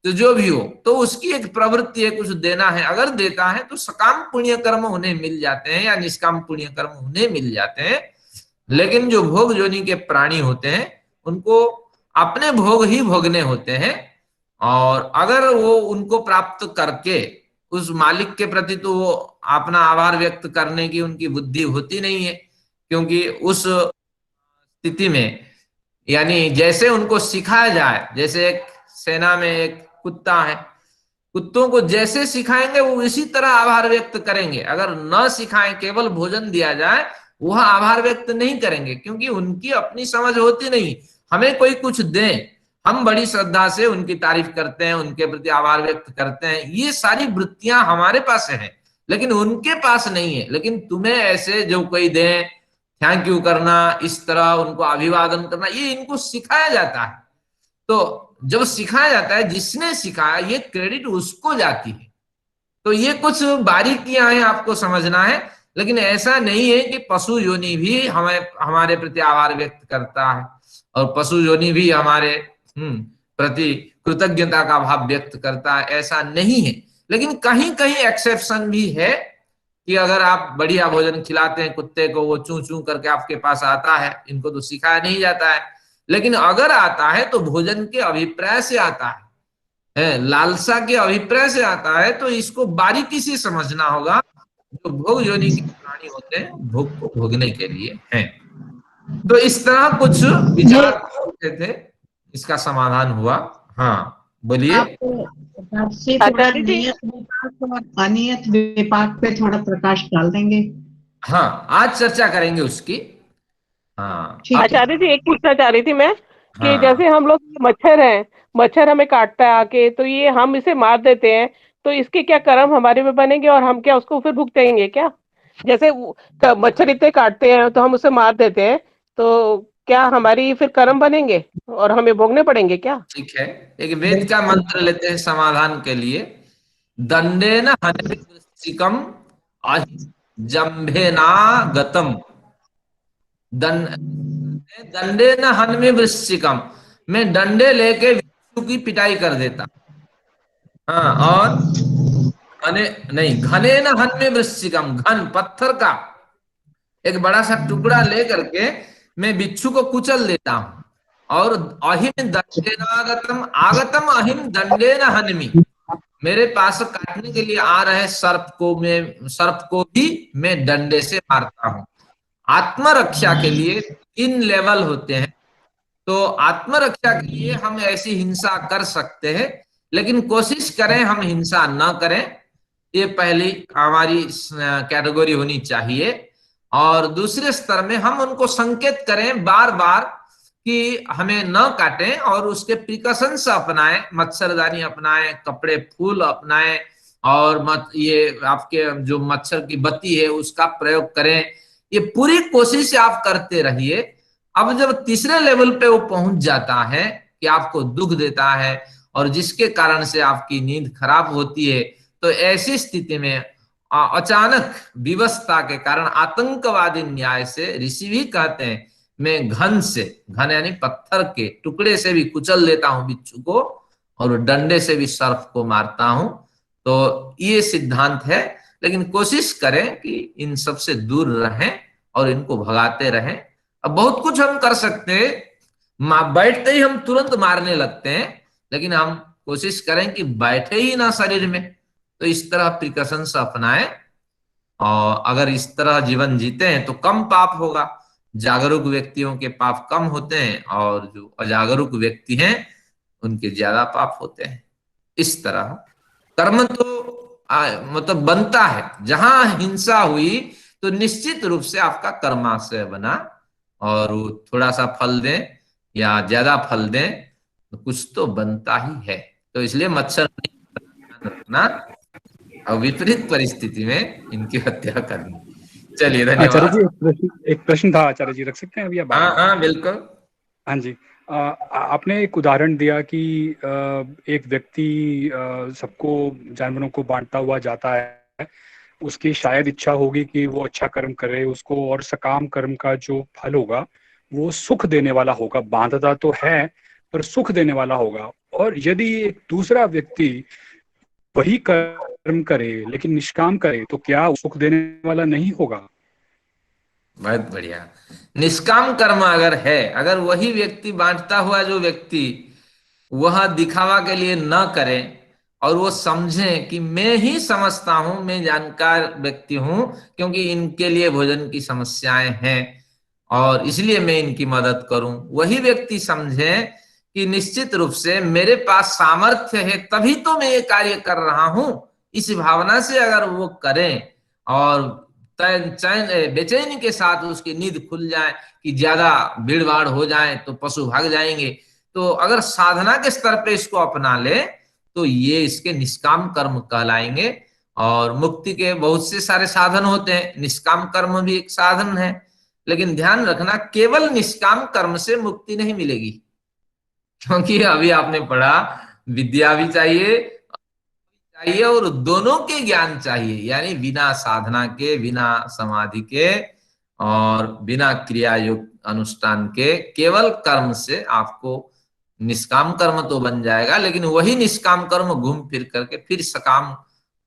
तो जो भी हो, तो उसकी एक प्रवृत्ति है, कुछ देना है। अगर देता है तो सकाम पुण्य कर्म उन्हें मिल जाते हैं, या निष्काम पुण्य कर्म उन्हें मिल जाते हैं। लेकिन जो भोग योनि के प्राणी होते हैं, उनको अपने भोग ही भोगने होते हैं। और अगर वो उनको प्राप्त करके उस मालिक के प्रति तो वो अपना आभार व्यक्त करने की उनकी बुद्धि होती नहीं है, क्योंकि उस स्थिति में, यानी जैसे उनको सिखाया जाए, जैसे एक सेना में एक कुत्ता है, कुत्तों को जैसे सिखाएंगे वो इसी तरह आभार व्यक्त करेंगे। अगर न सिखाएं, केवल भोजन दिया जाए, वह आभार व्यक्त नहीं करेंगे, क्योंकि उनकी अपनी समझ होती नहीं। हमें कोई कुछ दे हम बड़ी श्रद्धा से उनकी तारीफ करते हैं, उनके प्रति आभार व्यक्त करते हैं, ये सारी वृत्तियां हमारे पास हैं लेकिन उनके पास नहीं है। लेकिन तुम्हें ऐसे जो कोई दे, थैंक यू करना, इस तरह उनको अभिवादन करना, ये इनको सिखाया जाता है। तो जब सिखाया जाता है, जिसने सिखाया, ये क्रेडिट उसको जाती है। तो ये कुछ बारीकियां हैं, आपको समझना है। लेकिन ऐसा नहीं है कि पशु योनि भी हमें हमारे प्रति आभार व्यक्त करता है और पशु योनि भी हमारे प्रति कृतज्ञता का भाव व्यक्त करता है, ऐसा नहीं है। लेकिन कहीं कहीं एक्सेप्शन भी है कि अगर आप बढ़िया भोजन खिलाते हैं कुत्ते को, वो चूं चूं करके आपके पास आता है, इनको तो सिखाया नहीं जाता है। लेकिन अगर आता है तो भोजन के अभिप्राय से आता है, लालसा के अभिप्राय से आता है। तो इसको बारीकी से समझना होगा। जो भोग योनि के प्राणी होते हैं, भोग को भोगने के लिए हैं। तो इस तरह कुछ विचार होते थे, इसका समाधान हुआ। हाँ बोलिए। आप थोड़ा नियत विपाक और अनियत विपाक पे थोड़ा प्रकाश डाल देंगे? हाँ, आज चर्चा करेंगे उसकी। हाँ आचार्य जी, एक पूछना चाह रही थी मैं कि हाँ जैसे हम लोग मच्छर हैं, मच्छर हमें काटता है आके, तो ये हम इसे मार देते हैं, तो इसके क्या कर्म हमारे में बनेंगे और हम क्या उसको फिर भुगतेंगे क्या? जैसे मच्छर इतने काटते हैं तो हम उसे मार देते हैं, तो क्या हमारी फिर कर्म बनेंगे और हमें भोगने पड़ेंगे क्या? ठीक है, एक वेद का मंत्र लेते हैं समाधान के लिए। दंडेन हन्मृच्छिकम जम्भेना गतम। दंडेन हन्मृच्छिकम, मैं डंडे लेके विच्छू की पिटाई कर देता। हाँ, और घने नहीं, घने न हन्मे वृश्चिकम, घन पत्थर का एक बड़ा सा टुकड़ा लेकर के मैं बिच्छू को कुचल देता हूं। और अहिम दंडेनागतम आगतम अहिम दंडेन हन्मी, मेरे पास काटने के लिए आ रहे सर्प को भी मैं डंडे से मारता हूं। आत्मरक्षा के लिए 3 लेवल होते हैं। तो आत्मरक्षा के लिए हम ऐसी हिंसा कर सकते हैं, लेकिन कोशिश करें हम हिंसा न करें। ये पहली हमारी कैटेगरी होनी चाहिए। और दूसरे स्तर में हम उनको संकेत करें बार बार कि हमें न काटें, और उसके प्रिकॉशंस अपनाएं, मच्छरदानी अपनाएं, कपड़े फूल अपनाएं, और ये आपके जो मच्छर की बत्ती है उसका प्रयोग करें। ये पूरी कोशिश आप करते रहिए। अब जब तीसरे लेवल पे वो पहुंच जाता है कि आपको दुख देता है और जिसके कारण से आपकी नींद खराब होती है, तो ऐसी स्थिति में अचानक विवशता के कारण आतंकवादी न्याय से ऋषि भी कहते हैं, मैं घन से, घन यानी पत्थर के टुकड़े से भी कुचल देता हूं बिच्छू को, और डंडे से भी सर्प को मारता हूं। तो ये सिद्धांत है। लेकिन कोशिश करें कि इन सब से दूर रहें और इनको भगाते रहें। अब बहुत कुछ हम कर सकते हैं, बैठते ही हम तुरंत मारने लगते हैं, लेकिन हम कोशिश करें कि बैठे ही ना शरीर में। तो इस तरह प्रिकॉशंस अपनाएं, और अगर इस तरह जीवन जीते हैं तो कम पाप होगा। जागरूक व्यक्तियों के पाप कम होते हैं, और जो अजागरूक व्यक्ति हैं उनके ज्यादा पाप होते हैं। इस तरह कर्म तो मतलब बनता है। जहां हिंसा हुई तो निश्चित रूप से आपका कर्माशय बना, और वो थोड़ा सा फल दें या ज्यादा फल दें तो कुछ तो बनता ही है। तो इसलिए मच्छर नहीं रखना और विपरीत परिस्थिति में इनकी हत्या करनी। चलिए, आचार्य धन्यवाद। जी, एक प्रश्न था आचार्य जी, रख सकते हैं अभी आप? हाँ हाँ बिल्कुल। हाँ जी। आपने एक उदाहरण दिया कि एक व्यक्ति सबको, जानवरों को बांटता हुआ जाता है, उसकी शायद इच्छा होगी कि वो अच्छा कर्म करे उसको, और सकाम कर्म का जो फल होगा वो सुख देने वाला होगा। बांधता तो है पर सुख देने वाला होगा। और यदि एक दूसरा व्यक्ति वही कर्म करे लेकिन निष्काम करे, तो क्या सुख देने वाला नहीं होगा? बहुत बढ़िया। निष्काम कर्म अगर है, अगर वही व्यक्ति, बांटता हुआ जो व्यक्ति, वह दिखावा के लिए न करे और वो समझे कि मैं ही समझता हूं, मैं जानकार व्यक्ति हूं, क्योंकि इनके लिए भोजन की समस्याएं हैं और इसलिए मैं इनकी मदद करूं, वही व्यक्ति समझे कि निश्चित रूप से मेरे पास सामर्थ्य है तभी तो मैं ये कार्य कर रहा हूं, इस भावना से अगर वो करें और चैन बेचैनी के साथ उसकी नींद खुल जाए कि ज्यादा भीड़ भाड़ हो जाए तो पशु भाग जाएंगे, तो अगर साधना के स्तर पे इसको अपना ले तो ये इसके निष्काम कर्म कहलाएंगे। और मुक्ति के बहुत से सारे साधन होते हैं, निष्काम कर्म भी एक साधन है, लेकिन ध्यान रखना केवल निष्काम कर्म से मुक्ति नहीं मिलेगी, क्योंकि अभी आपने पढ़ा विद्या भी चाहिए और दोनों के ज्ञान चाहिए, यानी बिना साधना के, बिना समाधि के और बिना क्रिया युक्त अनुष्ठान के केवल कर्म से आपको निष्काम कर्म तो बन जाएगा, लेकिन वही निष्काम कर्म घूम फिर करके फिर सकाम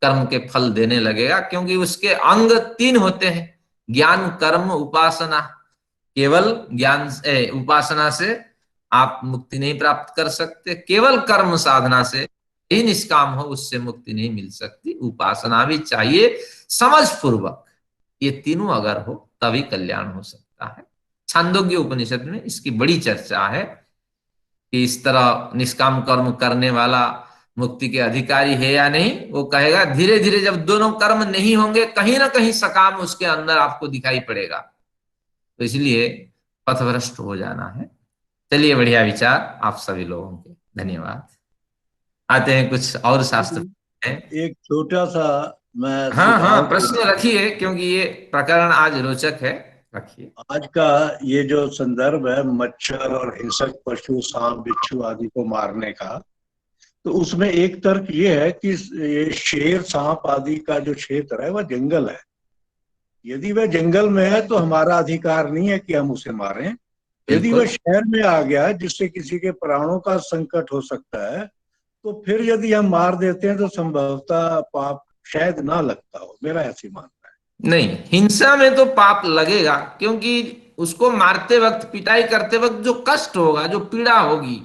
कर्म के फल देने लगेगा, क्योंकि उसके अंग 3 होते हैं, ज्ञान कर्म उपासना। केवल ज्ञान उपासना से आप मुक्ति नहीं प्राप्त कर सकते, केवल कर्म साधना से ही निष्काम हो उससे मुक्ति नहीं मिल सकती, उपासना भी चाहिए समझ पूर्वक। ये तीनों अगर हो तभी कल्याण हो सकता है। छांदोग्य उपनिषद में इसकी बड़ी चर्चा है कि इस तरह निष्काम कर्म करने वाला मुक्ति के अधिकारी है या नहीं। वो कहेगा धीरे धीरे जब दोनों कर्म नहीं होंगे कहीं ना कहीं सकाम उसके अंदर आपको दिखाई पड़ेगा, तो इसलिए पथभ्रष्ट हो जाना है। चलिए, बढ़िया विचार आप सभी लोगों के, धन्यवाद। आते हैं कुछ और शास्त्र हैं। एक छोटा सा मैं हाँ, प्रश्न रखिए, क्योंकि ये प्रकरण आज रोचक है, रखिए। आज का ये जो संदर्भ है मच्छर और हिंसक पशु, सांप बिच्छू आदि को मारने का, तो उसमें एक तर्क ये है कि ये शेर सांप आदि का जो क्षेत्र है वह जंगल है। यदि वह जंगल में है तो हमारा अधिकार नहीं है कि हम उसे मारें। यदि वह शहर में आ गया जिससे किसी के प्राणों का संकट हो सकता है, तो फिर यदि हम मार देते हैं तो संभवतः पाप शायद ना लगता हो, मेरा ऐसी मानना है। नहीं, हिंसा में तो पाप लगेगा, क्योंकि उसको मारते वक्त, पिटाई करते वक्त जो कष्ट होगा, जो पीड़ा होगी,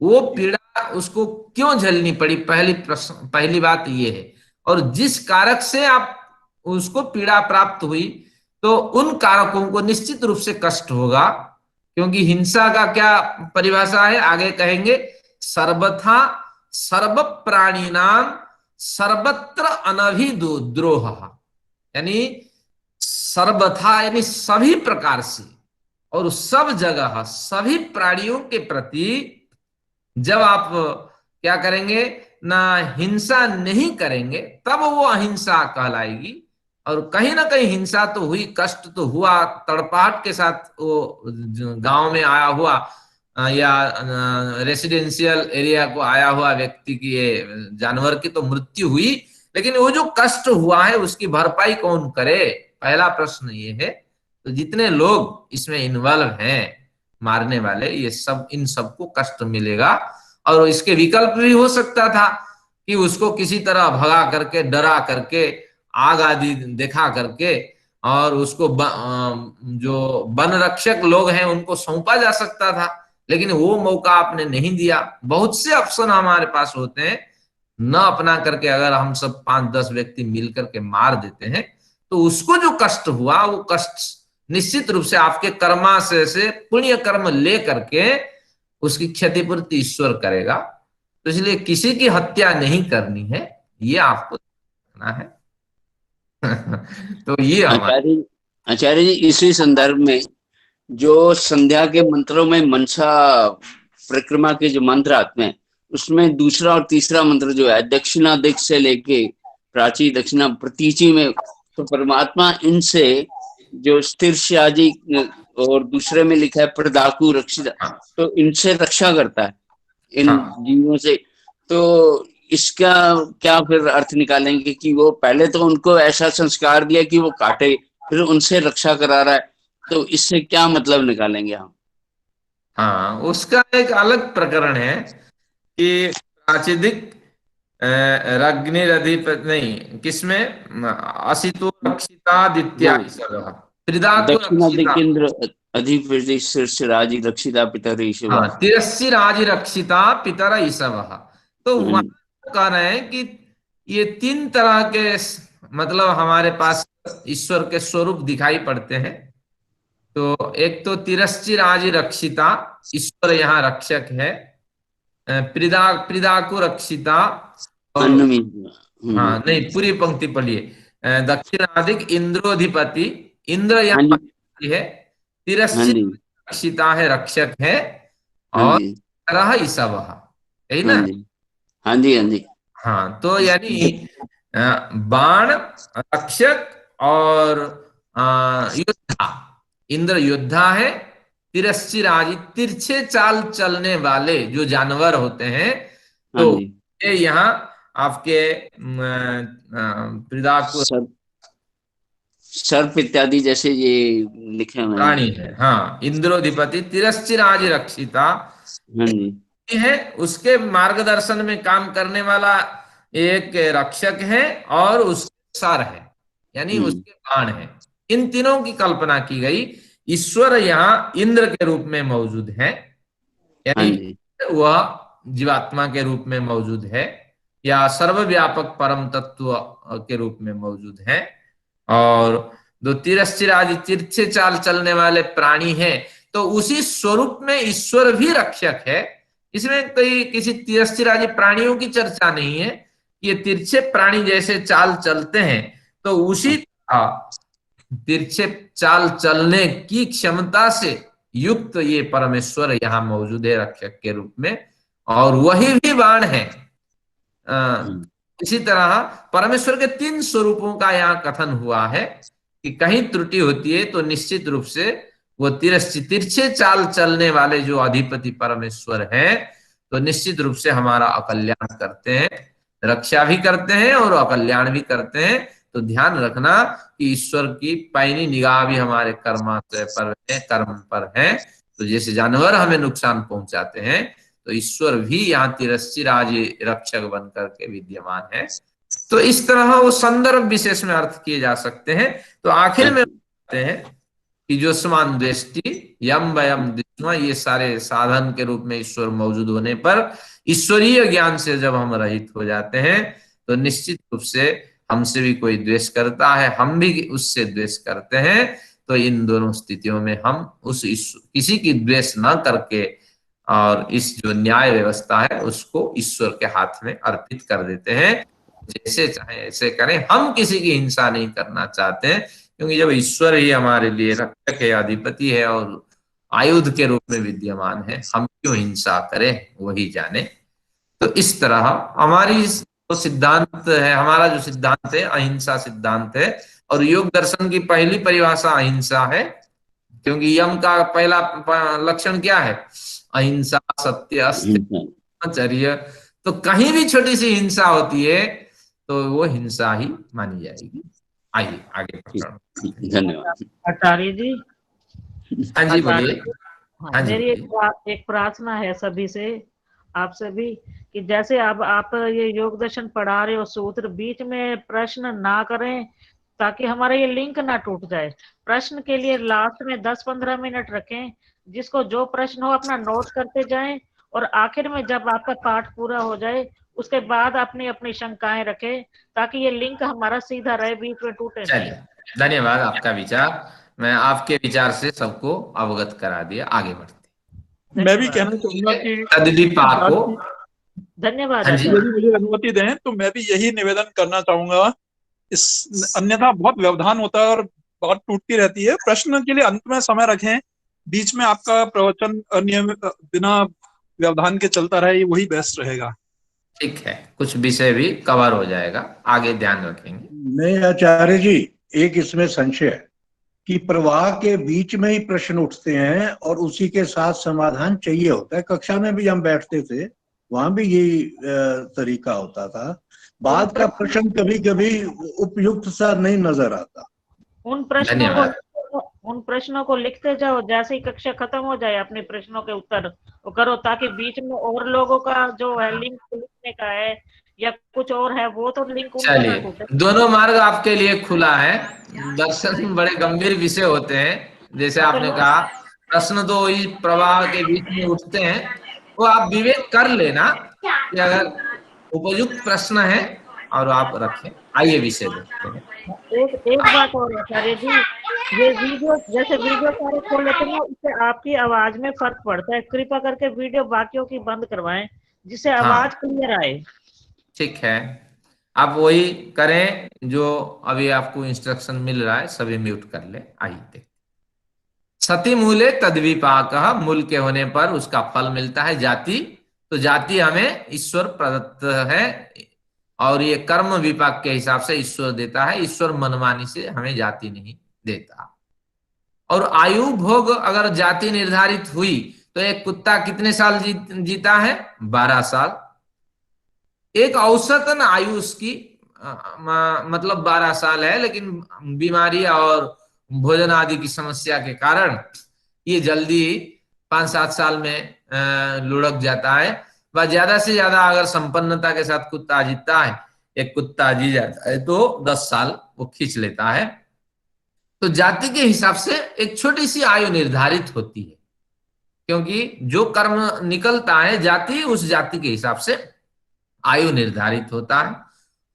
वो पीड़ा उसको क्यों झेलनी पड़ी, पहली बात ये है। और जिस कारक से आप उसको पीड़ा प्राप्त हुई, तो उन कारकों को निश्चित रूप से कष्ट होगा, क्योंकि हिंसा का क्या परिभाषा है आगे कहेंगे, सर्वथा सर्व प्राणी नाम सर्वत्र अनभिद्रोह, यानी सर्वथा यानी सभी प्रकार से और सब जगह सभी प्राणियों के प्रति जब आप क्या करेंगे, ना हिंसा नहीं करेंगे, तब वो अहिंसा कहलाएगी। और कहीं ना कहीं हिंसा तो हुई, कष्ट तो हुआ, तड़पाहट के साथ वो गांव में आया हुआ या रेसिडेंशियल एरिया को आया हुआ व्यक्ति की, जानवर की तो मृत्यु हुई, लेकिन वो जो कष्ट हुआ है उसकी भरपाई कौन करे, पहला प्रश्न ये है। तो जितने लोग इसमें इन्वॉल्व हैं, मारने वाले, ये सब, इन सबको कष्ट मिलेगा। और इसके विकल्प भी हो सकता था कि उसको किसी तरह भगा करके, डरा करके, आग आदि देखा करके, और उसको जो वन रक्षक लोग हैं उनको सौंपा जा सकता था, लेकिन वो मौका आपने नहीं दिया। बहुत से ऑप्शन हमारे पास होते हैं, न अपना करके अगर हम सब 5-10 व्यक्ति मिल करके मार देते हैं, तो उसको जो कष्ट हुआ, वो कष्ट निश्चित रूप से आपके कर्मा से पुण्य कर्म ले करके उसकी क्षतिपूर्ति ईश्वर करेगा। तो इसलिए किसी की हत्या नहीं करनी है, ये आपको करना है। तो ये आचार्य जी, इसी संदर्भ में जो संध्या के मंत्रों में मनसा परिक्रमा के जो मंत्र आते हैं, उसमें दूसरा और तीसरा मंत्र जो है, दक्षिणा दिक् से लेके प्राची दक्षिणा प्रतीचि में, तो परमात्मा इनसे जो स्थिर श्याजी, और दूसरे में लिखा है प्रदाकु रक्षिता, तो इनसे रक्षा करता है, इन जीवों से। तो इसका क्या फिर अर्थ निकालेंगे कि वो पहले तो उनको ऐसा संस्कार दिया कि वो काटे, फिर उनसे रक्षा करा रहा है, तो इससे क्या मतलब निकालेंगे हम? हाँ, उसका एक अलग प्रकरण है कि प्राचिदिक रग्निरधिपति नहीं, किसमें असितो रक्षितादित्या रक्षिता पितर ईशव। तिरस्सिराजि रक्षिता पितर ईशव। तो वहां कह रहे हैं कि ये 3 तरह के मतलब हमारे पास ईश्वर के स्वरूप दिखाई पड़ते हैं। तो एक तो तिरस्चिराजि रक्षिता, ईश्वर यहाँ रक्षक है, प्रिदाकु रक्षिता, और हाँ नहीं, पूरी पंक्ति पढ़िए, दक्षिणाधिक इंद्रोधिपति, इंद्र यहाँ है, तिरस्चिर रक्षिता है, रक्षक है, और तरह ईसवः, यही ना। हाँ जी, हाँ जी, हाँ जी। हाँ, तो यानी बाण, रक्षक और योद्धा। इंद्र योद्धा है, तिरस्चिराजी तिरछे चाल चलने वाले जो जानवर होते हैं। हाँ तो जी। ये यहाँ आपके सर्प, सर्प इत्यादि जैसे ये लिखे हुए हैं। प्राणी है। हाँ, इंद्रोधिपति तिरस्चिराज रक्षिता हाँ जी। है, उसके मार्गदर्शन में काम करने वाला एक रक्षक है और उसके सर है, यानी उसके बाण है। इन तीनों की कल्पना की गई। ईश्वर यहाँ इंद्र के रूप में मौजूद है, हाँ यानी जी। वह जीवात्मा के रूप में मौजूद है या सर्वव्यापक परम तत्व के रूप में मौजूद है। और दो तिरस्चिर आदि तिरछे चाल चलने वाले प्राणी हैं, तो उसी स्वरूप में ईश्वर भी रक्षक है। इसमें कोई किसी तिरस्चिर आदि प्राणियों की चर्चा नहीं है। ये तिरछे प्राणी जैसे चाल चलते हैं, तो उसी तिरछे चाल चलने की क्षमता से युक्त ये परमेश्वर यहाँ मौजूद है रक्षक के रूप में, और वही भी बाण है। इसी तरह परमेश्वर के तीन स्वरूपों का यहाँ कथन हुआ है कि कहीं त्रुटि होती है तो निश्चित रूप से वो तिरछे चाल चलने वाले जो अधिपति परमेश्वर हैं, तो निश्चित रूप से हमारा अकल्याण करते हैं, रक्षा भी करते हैं और अकल्याण भी करते हैं। तो ध्यान रखना कि ईश्वर की पैनी निगाह भी हमारे कर्माशय पर है, कर्म पर है। तो जैसे जानवर हमें नुकसान पहुंचाते हैं, तो ईश्वर भी यहाँ तिरस्चिराज रक्षक बन करके विद्यमान है। तो इस तरह वो संदर्भ विशेष में अर्थ किए जा सकते हैं। तो आखिर में कहते हैं कि जो समान दृष्टि यम वयम दृष्टि, ये सारे साधन के रूप में ईश्वर मौजूद होने पर ईश्वरीय ज्ञान से जब हम रहित हो जाते हैं, तो निश्चित रूप से हमसे भी कोई द्वेष करता है, हम भी उससे द्वेष करते हैं। तो इन दोनों स्थितियों में हम उस किसी की द्वेष न करके और इस जो न्याय व्यवस्था है उसको ईश्वर के हाथ में अर्पित कर देते हैं। जैसे चाहे ऐसे करें, हम किसी की हिंसा नहीं करना चाहते हैं, क्योंकि जब ईश्वर ही हमारे लिए रक्षक है, अधिपति है और आयुध के रूप में विद्यमान है, हम क्यों हिंसा करें, वही जाने। तो इस तरह हमारी जो सिद्धांत है, हमारा जो सिद्धांत है अहिंसा सिद्धांत है, और योग दर्शन की पहली परिभाषा अहिंसा है, क्योंकि यम का पहला लक्षण क्या है? अहिंसा, सत्य, आचर्य। तो कहीं भी छोटी सी हिंसा होती है तो वो हिंसा ही मानी जाएगी। आइए आगे बढ़ते। धन्यवाद आचार्य जी। हाँ जी बोलिए। हाँ जी मेरी बोलिए। एक प्रार्थना है सभी से, आपसे भी, कि जैसे अब आप ये योग दर्शन पढ़ा रहे हो सूत्र, बीच में प्रश्न ना करें ताकि हमारा ये लिंक ना टूट जाए। प्रश्न के लिए लास्ट में 10-15 मिनट रखें, जिसको जो प्रश्न हो अपना नोट करते जाएं, और आखिर में जब आपका पाठ पूरा हो जाए उसके बाद अपनी अपनी शंकाएं रखें, ताकि ये लिंक हमारा सीधा रहे, बीच में टूटे नहीं। चलिए, धन्यवाद आपका विचार। मैं आपके विचार से सबको अवगत करा दिया। आगे बढ़ते। मैं भी कहना चाहूंगा कि तद्दीपा को धन्यवाद। हाँ जी। यदि मुझे अनुमति दें तो मैं भी यही निवेदन करना चाहूंगा। इस अन्यथा बहुत व्यवधान होता है और बात टूटती रहती है। प्रश्न के लिए अंत में समय रखें, बीच में आपका प्रवचन अनियमित बिना व्यवधान के चलता रहे, वही बेस्ट रहेगा। ठीक है, कुछ विषय भी कवर हो जाएगा, आगे ध्यान रखेंगे। नहीं आचार्य जी, एक इसमें संशय है कि प्रवाह के बीच में ही प्रश्न उठते हैं और उसी के साथ समाधान चाहिए होता है। कक्षा में भी हम बैठते थे, वहां भी यही तरीका होता था। बाद का प्रश्न कभी कभी उपयुक्त सा नहीं नजर आता। उन प्रश्नों को लिखते जाओ, जैसे ही कक्षा खत्म हो जाए अपने प्रश्नों के उत्तर करो, ताकि बीच में और लोगों का जो है लिंक लिखने का है या कुछ और है वो तो लिंक उनका ना चलिए, टूटे। दोनों मार्ग आपके लिए खुला है। दर्शन बड़े गंभीर विषय होते हैं, जैसे आपने कहा प्रश्न तो वही प्रवाह के बीच में उठते हैं, वो आप विवेक कर लेना कि अगर उपयुक्त प्रश्न है और आप रखें। आइए विषय देखते हैं। एक बात और आचार्य जी, ये वीडियो जैसे वीडियो सारे खोल लेते हैं, इससे आपकी आवाज में फर्क पड़ता है। कृपया करके वीडियो बाकियों की बंद करवाएं, जिससे आवाज क्लियर आए। ठीक है, आप वही करें जो अभी आपको इंस्ट्रक्शन मिल रहा है, सभी म्यूट कर ले। आइए देखते। सती मूले तद्विपाकः, मूल के होने पर उसका फल मिलता है जाति। तो जाति हमें ईश्वर प्रदत्त है और ये कर्म विपाक के हिसाब से ईश्वर देता है, ईश्वर मनमानी से हमें जाति नहीं देता। और आयु भोग अगर जाति निर्धारित हुई तो एक कुत्ता कितने साल जीता है? 12 साल। एक औसतन आयु उसकी मतलब 12 साल है, लेकिन बीमारी और भोजन आदि की समस्या के कारण ये जल्दी 5-7 साल में लुढ़क जाता है। वह ज्यादा से ज्यादा अगर संपन्नता के साथ कुत्ता जीता है, एक कुत्ता जी जाता है तो 10 साल वो खींच लेता है। तो जाति के हिसाब से एक छोटी सी आयु निर्धारित होती है, क्योंकि जो कर्म निकलता है जाति, उस जाति के हिसाब से आयु निर्धारित होता है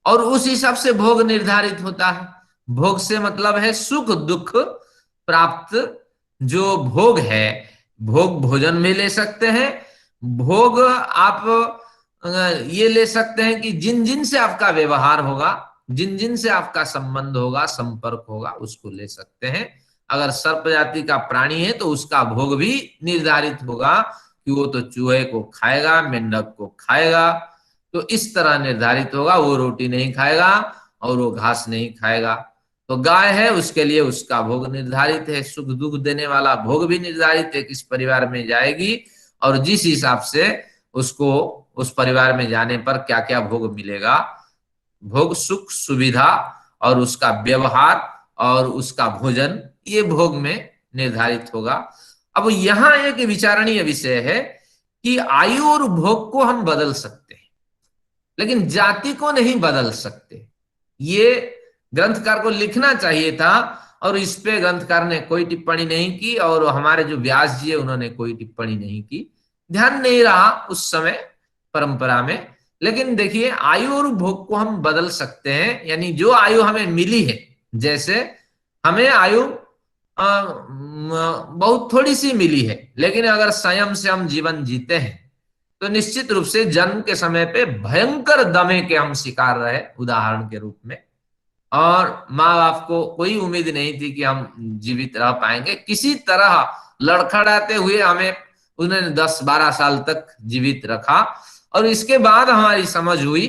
और उस हिसाब से भोग निर्धारित होता है। भोग से मतलब है सुख दुख प्राप्त जो भोग है। भोग भोजन में ले सकते हैं, भोग आप ये ले सकते हैं कि जिन जिन से आपका व्यवहार होगा, जिन जिन से आपका संबंध होगा, संपर्क होगा, उसको ले सकते हैं। अगर सर्प जाति का प्राणी है तो उसका भोग भी निर्धारित होगा कि वो तो चूहे को खाएगा, मेंढक को खाएगा, तो इस तरह निर्धारित होगा। वो रोटी नहीं खाएगा और वो घास नहीं खाएगा। तो गाय है, उसके लिए उसका भोग निर्धारित है, सुख दुख देने वाला भोग भी निर्धारित है, किस परिवार में जाएगी और जिस हिसाब से उसको उस परिवार में जाने पर क्या क्या भोग मिलेगा। भोग सुख सुविधा और उसका व्यवहार और उसका भोजन, ये भोग में निर्धारित होगा। अब यहाँ एक विचारणीय विषय है कि आयु और भोग को हम बदल सकते हैं, लेकिन जाति को नहीं बदल सकते। ये ग्रंथकार को लिखना चाहिए था और इस पे ग्रंथकार ने कोई टिप्पणी नहीं की और हमारे जो व्यास जी है उन्होंने कोई टिप्पणी नहीं की, ध्यान नहीं रहा उस समय परंपरा में। लेकिन देखिए, आयु और भोग को हम बदल सकते हैं, यानी जो आयु हमें मिली है, जैसे हमें आयु बहुत थोड़ी सी मिली है, लेकिन अगर संयम से हम जीवन जीते हैं तो निश्चित रूप से जन्म के समय पे भयंकर दमे के हम शिकार रहे, उदाहरण के रूप में, और माँ बाप को कोई उम्मीद नहीं थी कि हम जीवित रह पाएंगे। किसी तरह लड़खड़ाते हुए हमें उन्होंने 10-12 साल तक जीवित रखा और इसके बाद हमारी समझ हुई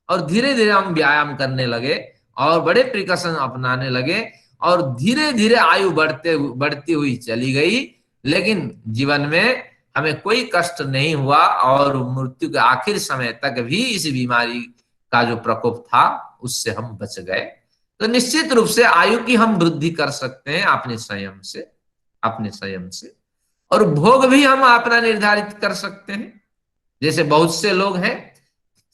और धीरे धीरे हम व्यायाम करने लगे और बड़े प्रिकॉशन अपनाने लगे और धीरे धीरे आयु बढ़ती हुई चली गई, लेकिन जीवन में हमें कोई कष्ट नहीं हुआ और मृत्यु के आखिर समय तक भी इस बीमारी का जो प्रकोप था उससे हम बच गए। तो निश्चित रूप से आयु की हम वृद्धि कर सकते हैं अपने संयम से, और भोग भी हम अपना निर्धारित कर सकते हैं। जैसे बहुत से लोग हैं,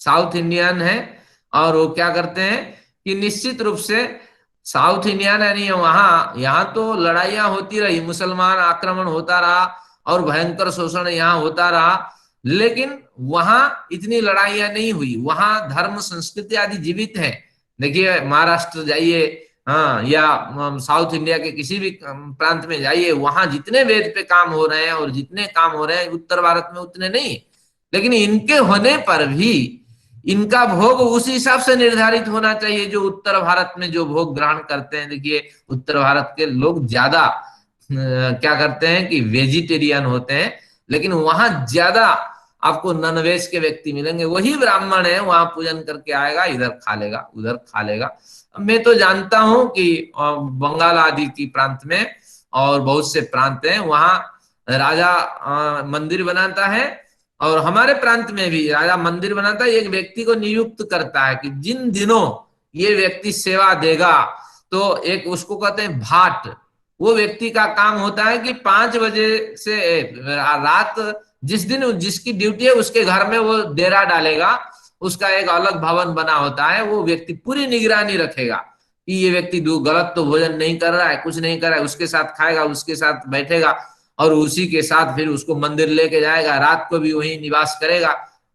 साउथ इंडियन है, और वो क्या करते हैं कि निश्चित रूप से साउथ इंडियन यानी यहाँ तो लड़ाइयां होती रही, मुसलमान आक्रमण होता रहा और भयंकर शोषण यहाँ होता रहा, लेकिन वहां इतनी लड़ाइयां नहीं हुई। वहां धर्म संस्कृति आदि जीवित है। देखिए, महाराष्ट्र जाइए, हाँ, या साउथ इंडिया के किसी भी प्रांत में जाइए, वहां जितने वेद पे काम हो रहे हैं और जितने काम हो रहे हैं उत्तर भारत में उतने नहीं, लेकिन इनके होने पर भी इनका भोग उस हिसाब से निर्धारित होना चाहिए जो उत्तर भारत में जो भोग ग्रहण करते हैं। देखिए, उत्तर भारत के लोग ज्यादा क्या करते हैं कि वेजिटेरियन होते हैं, लेकिन वहां ज्यादा आपको नॉनवेज के व्यक्ति मिलेंगे। वही ब्राह्मण है, वहां पूजन करके आएगा, इधर खा लेगा, उधर खा लेगा। मैं तो जानता हूं कि बंगाल आदि की प्रांत में और बहुत से प्रांत हैं, वहां राजा मंदिर बनाता है, और हमारे प्रांत में भी राजा मंदिर बनाता है, एक व्यक्ति को नियुक्त करता है कि जिन दिनों ये व्यक्ति सेवा देगा, तो एक उसको कहते हैं भाट, वो व्यक्ति का काम होता है कि 5 बजे से रात जिस दिन जिसकी ड्यूटी है उसके घर में वो डेरा डालेगा। उसका एक अलग भवन बना होता है, वो व्यक्ति पूरी निगरानी रखेगा कि ये व्यक्ति गलत तो भोजन नहीं कर रहा है, कुछ नहीं कर रहा है, उसके साथ खाएगा, उसके साथ बैठेगा और उसी के साथ फिर उसको मंदिर लेके जाएगा, रात को भी वहीं निवास करेगा।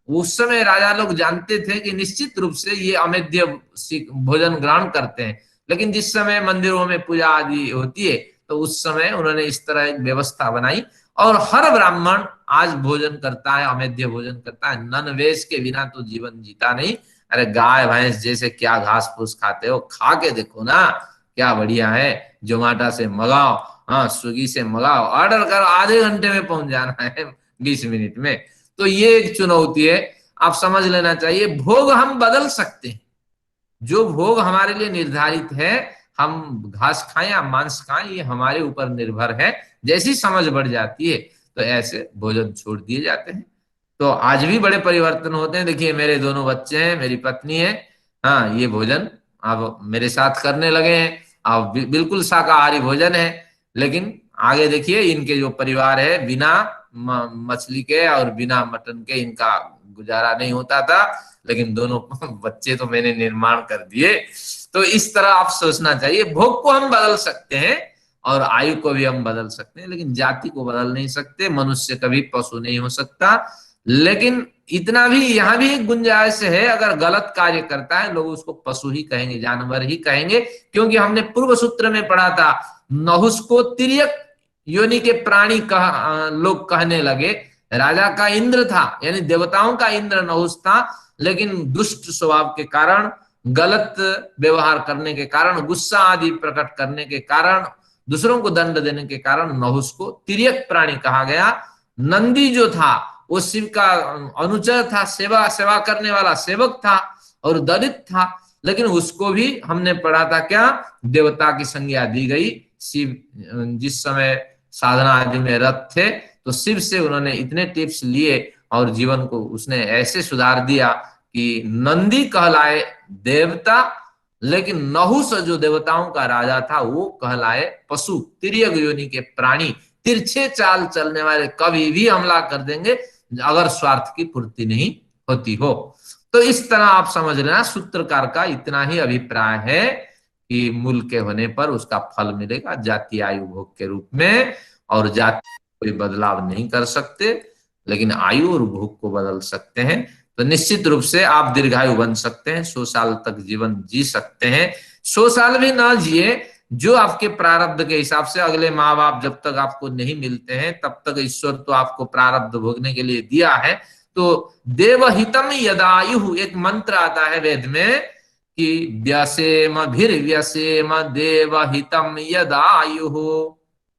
उस समय राजा लोग जानते थे कि निश्चित रूप से ये अमेध्य भोजन ग्रहण करते हैं, लेकिन जिस समय मंदिरों में पूजा आदि होती है तो उस समय उन्होंने इस तरह एक व्यवस्था बनाई और हर ब्राह्मण आज भोजन करता है, अमेध्य भोजन करता है। नॉन वेज के बिना तो जीवन जीता नहीं। अरे गाय भैंस जैसे क्या घास फूस खाते हो, खा के देखो ना, क्या बढ़िया है। जोमाटा से मंगाओ हाँ स्विगी से मंगाओ, ऑर्डर करो, आधे घंटे में पहुंच जाना है, 20 मिनट में। तो ये एक चुनौती है, आप समझ लेना चाहिए। भोग हम बदल सकते हैं, जो भोग हमारे लिए निर्धारित है, हम घास खाएं या मांस खाएं, ये हमारे ऊपर निर्भर है। जैसी समझ बढ़ जाती है तो ऐसे भोजन छोड़ दिए जाते हैं। तो आज भी बड़े परिवर्तन होते हैं। देखिए मेरे दोनों बच्चे हैं, मेरी पत्नी है, हाँ ये भोजन अब मेरे साथ करने लगे हैं। अब बिल्कुल शाकाहारी भोजन है। लेकिन आगे देखिए इनके जो परिवार है, बिना मछली के और बिना मटन के इनका गुजारा नहीं होता था, लेकिन दोनों बच्चे तो मैंने निर्माण कर दिए। तो इस तरह आप सोचना चाहिए, भोग को हम बदल सकते हैं और आयु को भी हम बदल सकते हैं, लेकिन जाति को बदल नहीं सकते। मनुष्य कभी पशु नहीं हो सकता। लेकिन इतना भी यहाँ भी एक गुंजाइश है, अगर गलत कार्य करता है लोग उसको पशु ही कहेंगे, जानवर ही कहेंगे। क्योंकि हमने पूर्व सूत्र में पढ़ा था, नहुस को तिर्यक योनि के प्राणी लोग कहने लगे। राजा का इंद्र था, यानी देवताओं का इंद्र नहुस था, लेकिन दुष्ट स्वभाव के कारण, गलत व्यवहार करने के कारण, गुस्सा आदि प्रकट करने के कारण, दूसरों को दंड देने के कारण नहुस को तिर्यक प्राणी कहा गया। नंदी जो था वो शिव का अनुचर था, सेवा करने वाला सेवक था और दलित था, लेकिन उसको भी हमने पढ़ा था क्या, देवता की संज्ञा दी गई। शिव जिस समय साधना आदि में रत थे तो शिव से उन्होंने इतने टिप्स लिए और जीवन को उसने ऐसे सुधार दिया कि नंदी कहलाए देवता, लेकिन नहुस जो देवताओं का राजा था वो कहलाए पशु, तिर्यक योनि के प्राणी, तिरछे चाल चलने वाले, कभी भी हमला कर देंगे अगर स्वार्थ की पूर्ति नहीं होती हो। तो इस तरह आप समझ लेना, सूत्रकार का इतना ही अभिप्राय है कि मूल के होने पर उसका फल मिलेगा जाति आयु भोग के रूप में। और जाति कोई बदलाव नहीं कर सकते, लेकिन आयु और भोग को बदल सकते हैं। तो निश्चित रूप से आप दीर्घायु बन सकते हैं, 100 साल तक जीवन जी सकते हैं। 100 साल भी ना जिए, जो आपके प्रारब्ध के हिसाब से, अगले माँ बाप जब तक आपको नहीं मिलते हैं तब तक ईश्वर तो आपको प्रारब्ध भोगने के लिए दिया है। तो देवहितम यदायु एक मंत्र आता है वेद में कि व्यसेम भीर व्यसेम देवहितम यदायु।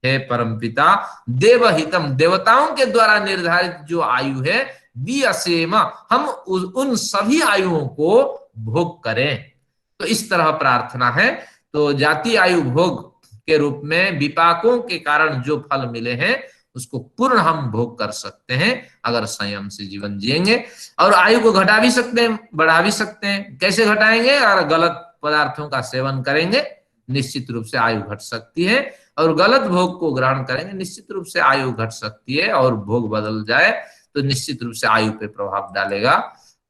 हे परमपिता, देवहितम देवताओं के द्वारा निर्धारित जो आयु है, व्यसेम हम उन सभी आयुओं को भोग करें। तो इस तरह प्रार्थना है। तो जाति आयु भोग के रूप में विपाकों के कारण जो फल मिले हैं उसको पूर्ण हम भोग कर सकते हैं अगर संयम से जीवन जिएंगे। और आयु को घटा भी सकते हैं, बढ़ा भी सकते हैं। कैसे घटाएंगे? अगर गलत पदार्थों का सेवन करेंगे निश्चित रूप से आयु घट सकती है, और गलत भोग को ग्रहण करेंगे निश्चित रूप से आयु घट सकती है, और भोग बदल जाए तो निश्चित रूप से आयु पे प्रभाव डालेगा।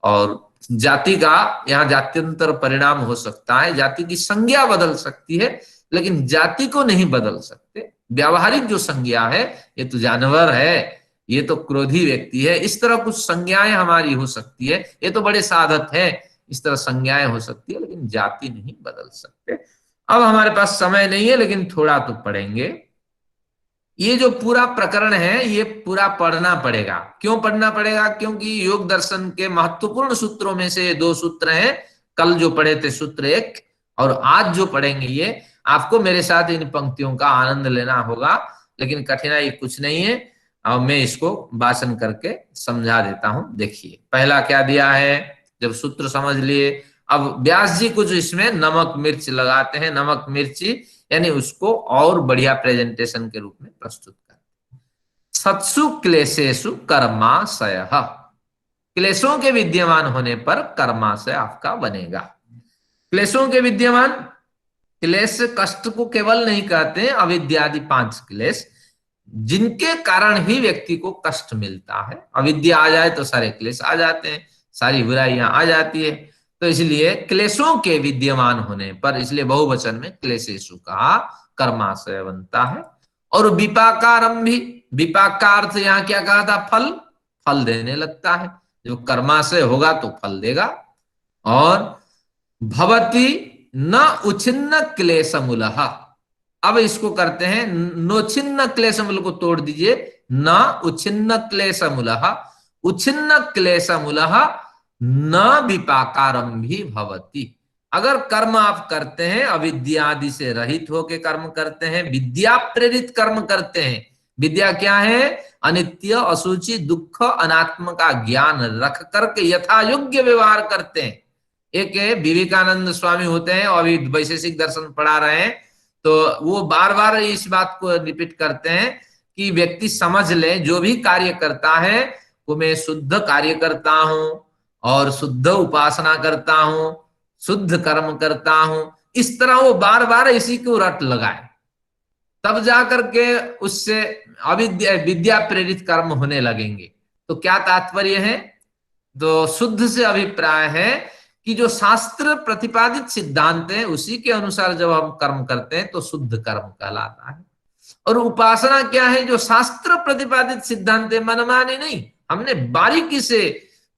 और जाति का यहाँ जात्यंतर परिणाम हो सकता है, जाति की संज्ञा बदल सकती है, लेकिन जाति को नहीं बदल सकते। व्यावहारिक जो संज्ञा है, ये तो जानवर है, ये तो क्रोधी व्यक्ति है, इस तरह कुछ संज्ञाएं हमारी हो सकती है, ये तो बड़े साधक है, इस तरह संज्ञाएं हो सकती है, लेकिन जाति नहीं बदल सकते। अब हमारे पास समय नहीं है, लेकिन थोड़ा तो पढ़ेंगे। ये जो पूरा प्रकरण है ये पूरा पढ़ना पड़ेगा। क्यों पढ़ना पड़ेगा? क्योंकि योग दर्शन के महत्वपूर्ण सूत्रों में से 2 सूत्र हैं। कल जो पढ़े थे सूत्र 1 और आज जो पढ़ेंगे ये, आपको मेरे साथ इन पंक्तियों का आनंद लेना होगा, लेकिन कठिनाई कुछ नहीं है। और मैं इसको भाषण करके समझा देता हूं। देखिए पहला क्या दिया है, जब सूत्र समझ लिए, अब व्यास जी कुछ इसमें नमक मिर्च लगाते हैं। नमक मिर्ची यानी उसको और बढ़िया प्रेजेंटेशन के रूप में प्रस्तुत करते हैं। सत्सु क्लेशेषु कर्माशयः, क्लेशों के विद्यमान होने पर कर्माशय आपका बनेगा। क्लेशों के विद्यमान, क्लेश कष्ट को केवल नहीं कहते हैं, अविद्यादि 5 क्लेश जिनके कारण ही व्यक्ति को कष्ट मिलता है। अविद्या आ जाए तो सारे क्लेश आ जाते हैं, सारी बुराइयां आ जाती है। तो इसलिए क्लेशों के विद्यमान होने पर, इसलिए बहुवचन में क्लेशेषु कहा, कर्माशय बनता है। और विपाकारम भी, विपाक का अर्थ यहाँ क्या कहा था? फल, फल देने लगता है। जो कर्माशय होगा तो फल देगा। और भवति न उच्छिन्न क्लेशमूलः, अब इसको करते हैं नोच्छिन्न क्लेशमूल को तोड़ दीजिए, न उच्छिन्न क्लेशमूलः, उच्छिन्न क्लेशमूलः न विपाकारम भी भवति। अगर कर्म आप करते हैं अविद्या आदि से रहित होके कर्म करते हैं, विद्या प्रेरित कर्म करते हैं। विद्या क्या है? अनित्य, असूचि, दुख, अनात्म का ज्ञान रख करके यथा योग्य व्यवहार करते हैं। एक विवेकानंद स्वामी होते हैं और अभी वैशेषिक दर्शन पढ़ा रहे हैं, तो वो बार बार इस बात को रिपीट करते हैं कि व्यक्ति समझ ले जो भी कार्य करता है वो मैं शुद्ध कार्य करता हूं और शुद्ध उपासना करता हूं, शुद्ध कर्म करता हूं, इस तरह वो बार बार इसी को रट लगाए, तब जाकर के उससे अविद्या विद्या प्रेरित कर्म होने लगेंगे। तो क्या तात्पर्य है? तो शुद्ध से अभिप्राय है कि जो शास्त्र प्रतिपादित सिद्धांत है उसी के अनुसार जब हम कर्म करते हैं तो शुद्ध कर्म कहलाता है। और उपासना क्या है? जो शास्त्र प्रतिपादित सिद्धांत है, मनमानी नहीं। हमने बारीकी से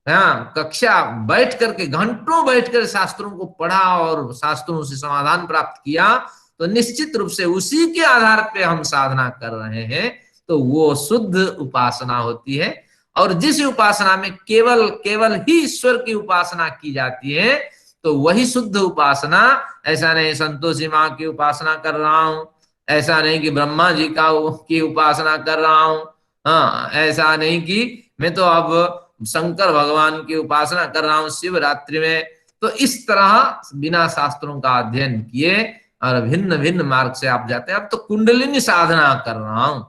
कक्षा बैठ करके घंटों बैठकर शास्त्रों को पढ़ा और शास्त्रों से समाधान प्राप्त किया, तो निश्चित रूप से उसी के आधार पे हम साधना कर रहे हैं, तो वो शुद्ध उपासना होती है। और जिस उपासना में केवल ही ईश्वर की उपासना की जाती है तो वही शुद्ध उपासना। ऐसा नहीं संतोषी माँ की उपासना कर रहा हूं, ऐसा नहीं कि ब्रह्मा जी की उपासना कर रहा हूं, हाँ, ऐसा नहीं कि मैं तो अब शंकर भगवान की उपासना कर रहा हूं शिवरात्रि में। तो इस तरह बिना शास्त्रों का अध्ययन किए और भिन्न भिन्न मार्ग से आप जाते हैं। अब तो कुंडलिनी साधना कर रहा हूं।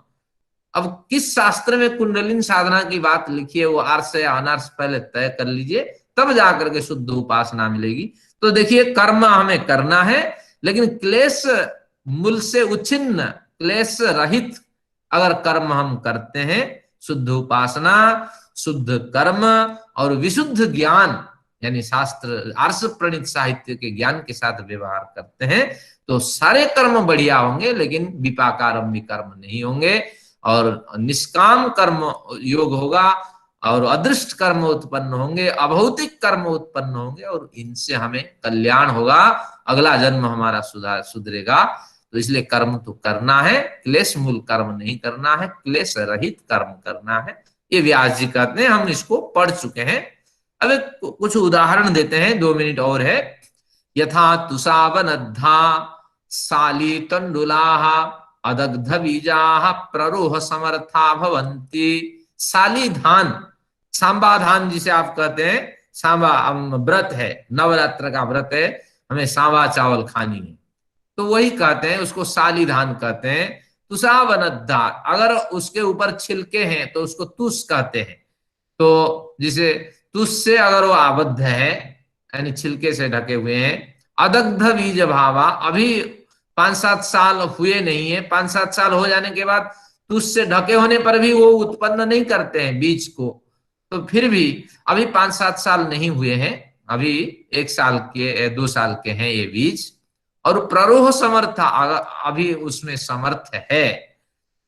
अब किस शास्त्र में कुंडलिनी साधना की बात लिखी है वो आर्ष या अनार्ष पहले तय कर लीजिए, तब जाकर के शुद्ध उपासना मिलेगी। तो देखिए कर्म हमें करना है, लेकिन क्लेश मूल से उच्छिन्न, क्लेश रहित अगर कर्म हम करते हैं, शुद्ध उपासना, शुद्ध कर्म और विशुद्ध ज्ञान यानी शास्त्र आर्ष प्रणीत साहित्य के ज्ञान के साथ व्यवहार करते हैं, तो सारे कर्म बढ़िया होंगे, लेकिन विपाकारम्य कर्म नहीं होंगे और निष्काम कर्म योग होगा और अदृष्ट कर्म उत्पन्न होंगे, अभौतिक कर्म उत्पन्न होंगे और इनसे हमें कल्याण होगा, अगला जन्म हमारा सुधरेगा। तो इसलिए कर्म तो करना है, क्लेश मूल कर्म नहीं करना है, क्लेश रहित कर्म करना है। ये व्यास जी कहते हैं, हम इसको पढ़ चुके हैं। अब कुछ उदाहरण देते हैं, 2 मिनट और है। यथा तुषावनद्धा साली तंडुलाः अदग्ध बीजाः प्ररोह समर्था भवन्ति। साली धान, सांबा धान जिसे आप कहते हैं, सांबा व्रत है, नवरात्र का व्रत है, हमें सांबा चावल खानी है, तो वही कहते हैं, उसको साली धान कहते हैं। तुषावनद्धा, अगर उसके ऊपर छिलके हैं तो उसको तुष कहते हैं। तो जिसे तुष से अगर वो आबद्ध है यानी छिलके से ढके हुए हैं, अदग्ध बीज भावा, अभी 5-7 साल हुए नहीं है, 5-7 साल हो जाने के बाद तुष से ढके होने पर भी वो उत्पन्न नहीं करते हैं बीज को, तो फिर भी अभी 5-7 साल नहीं हुए हैं, अभी 1 साल के 2 साल के हैं ये बीज, और प्ररोह समर्था, अभी उसमें समर्थ है,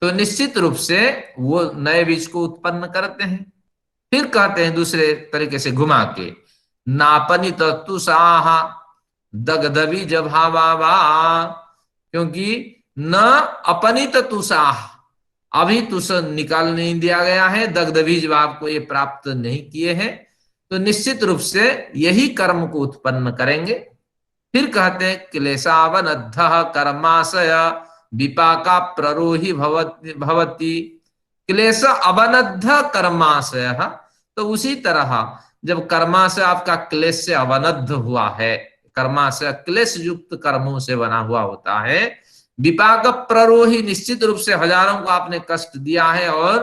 तो निश्चित रूप से वो नए बीज को उत्पन्न करते हैं। फिर कहते हैं दूसरे तरीके से घुमा के, नापनित तुषाः दग्ध बीज भावा, क्योंकि न अपनित तुषाः, अभी तुष निकाल नहीं दिया गया है, दग्ध बीज भाव को ये प्राप्त नहीं किए हैं, तो निश्चित रूप से यही कर्म को उत्पन्न करेंगे। फिर कहते हैं क्लेशावनद्धः कर्माशय विपाका प्ररोही भवति। क्लेश अवनद्ध कर्माशय, तो उसी तरह जब कर्माशय आपका क्लेश से अवनद्ध हुआ है, कर्माशय क्लेश युक्त कर्मों से बना हुआ होता है, विपाक प्ररोही, निश्चित रूप से हजारों को आपने कष्ट दिया है और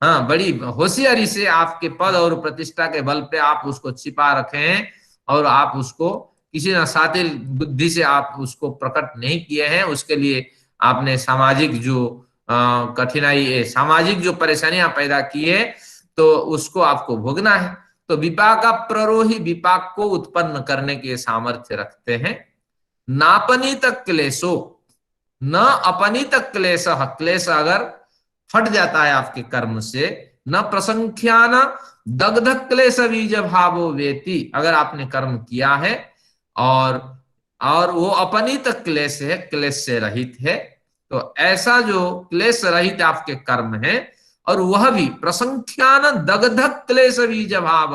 हाँ बड़ी होशियारी से आपके पद और प्रतिष्ठा के बल पे आप उसको छिपा रखे हैं और आप उसको किसी न सातिल बुद्धि से आप उसको प्रकट नहीं किए हैं, उसके लिए आपने सामाजिक जो कठिनाई, सामाजिक जो परेशानियां पैदा की है, तो उसको आपको भोगना है। तो विपाक प्ररोही, विपाक को उत्पन्न करने के सामर्थ्य रखते हैं। नापनीत क्लेशो, न अपनीत क्लेश, क्लेश अगर फट जाता है आपके कर्म से, न प्रसंख्यान दग्ध क्लेश बीज भावो वेति, अगर आपने कर्म किया है और वो अपनीत क्लेश है, क्लेश से रहित है, तो ऐसा जो क्लेश रहित आपके कर्म है और वह भी प्रसंख्यान दग्ध क्लेश बीज भाव,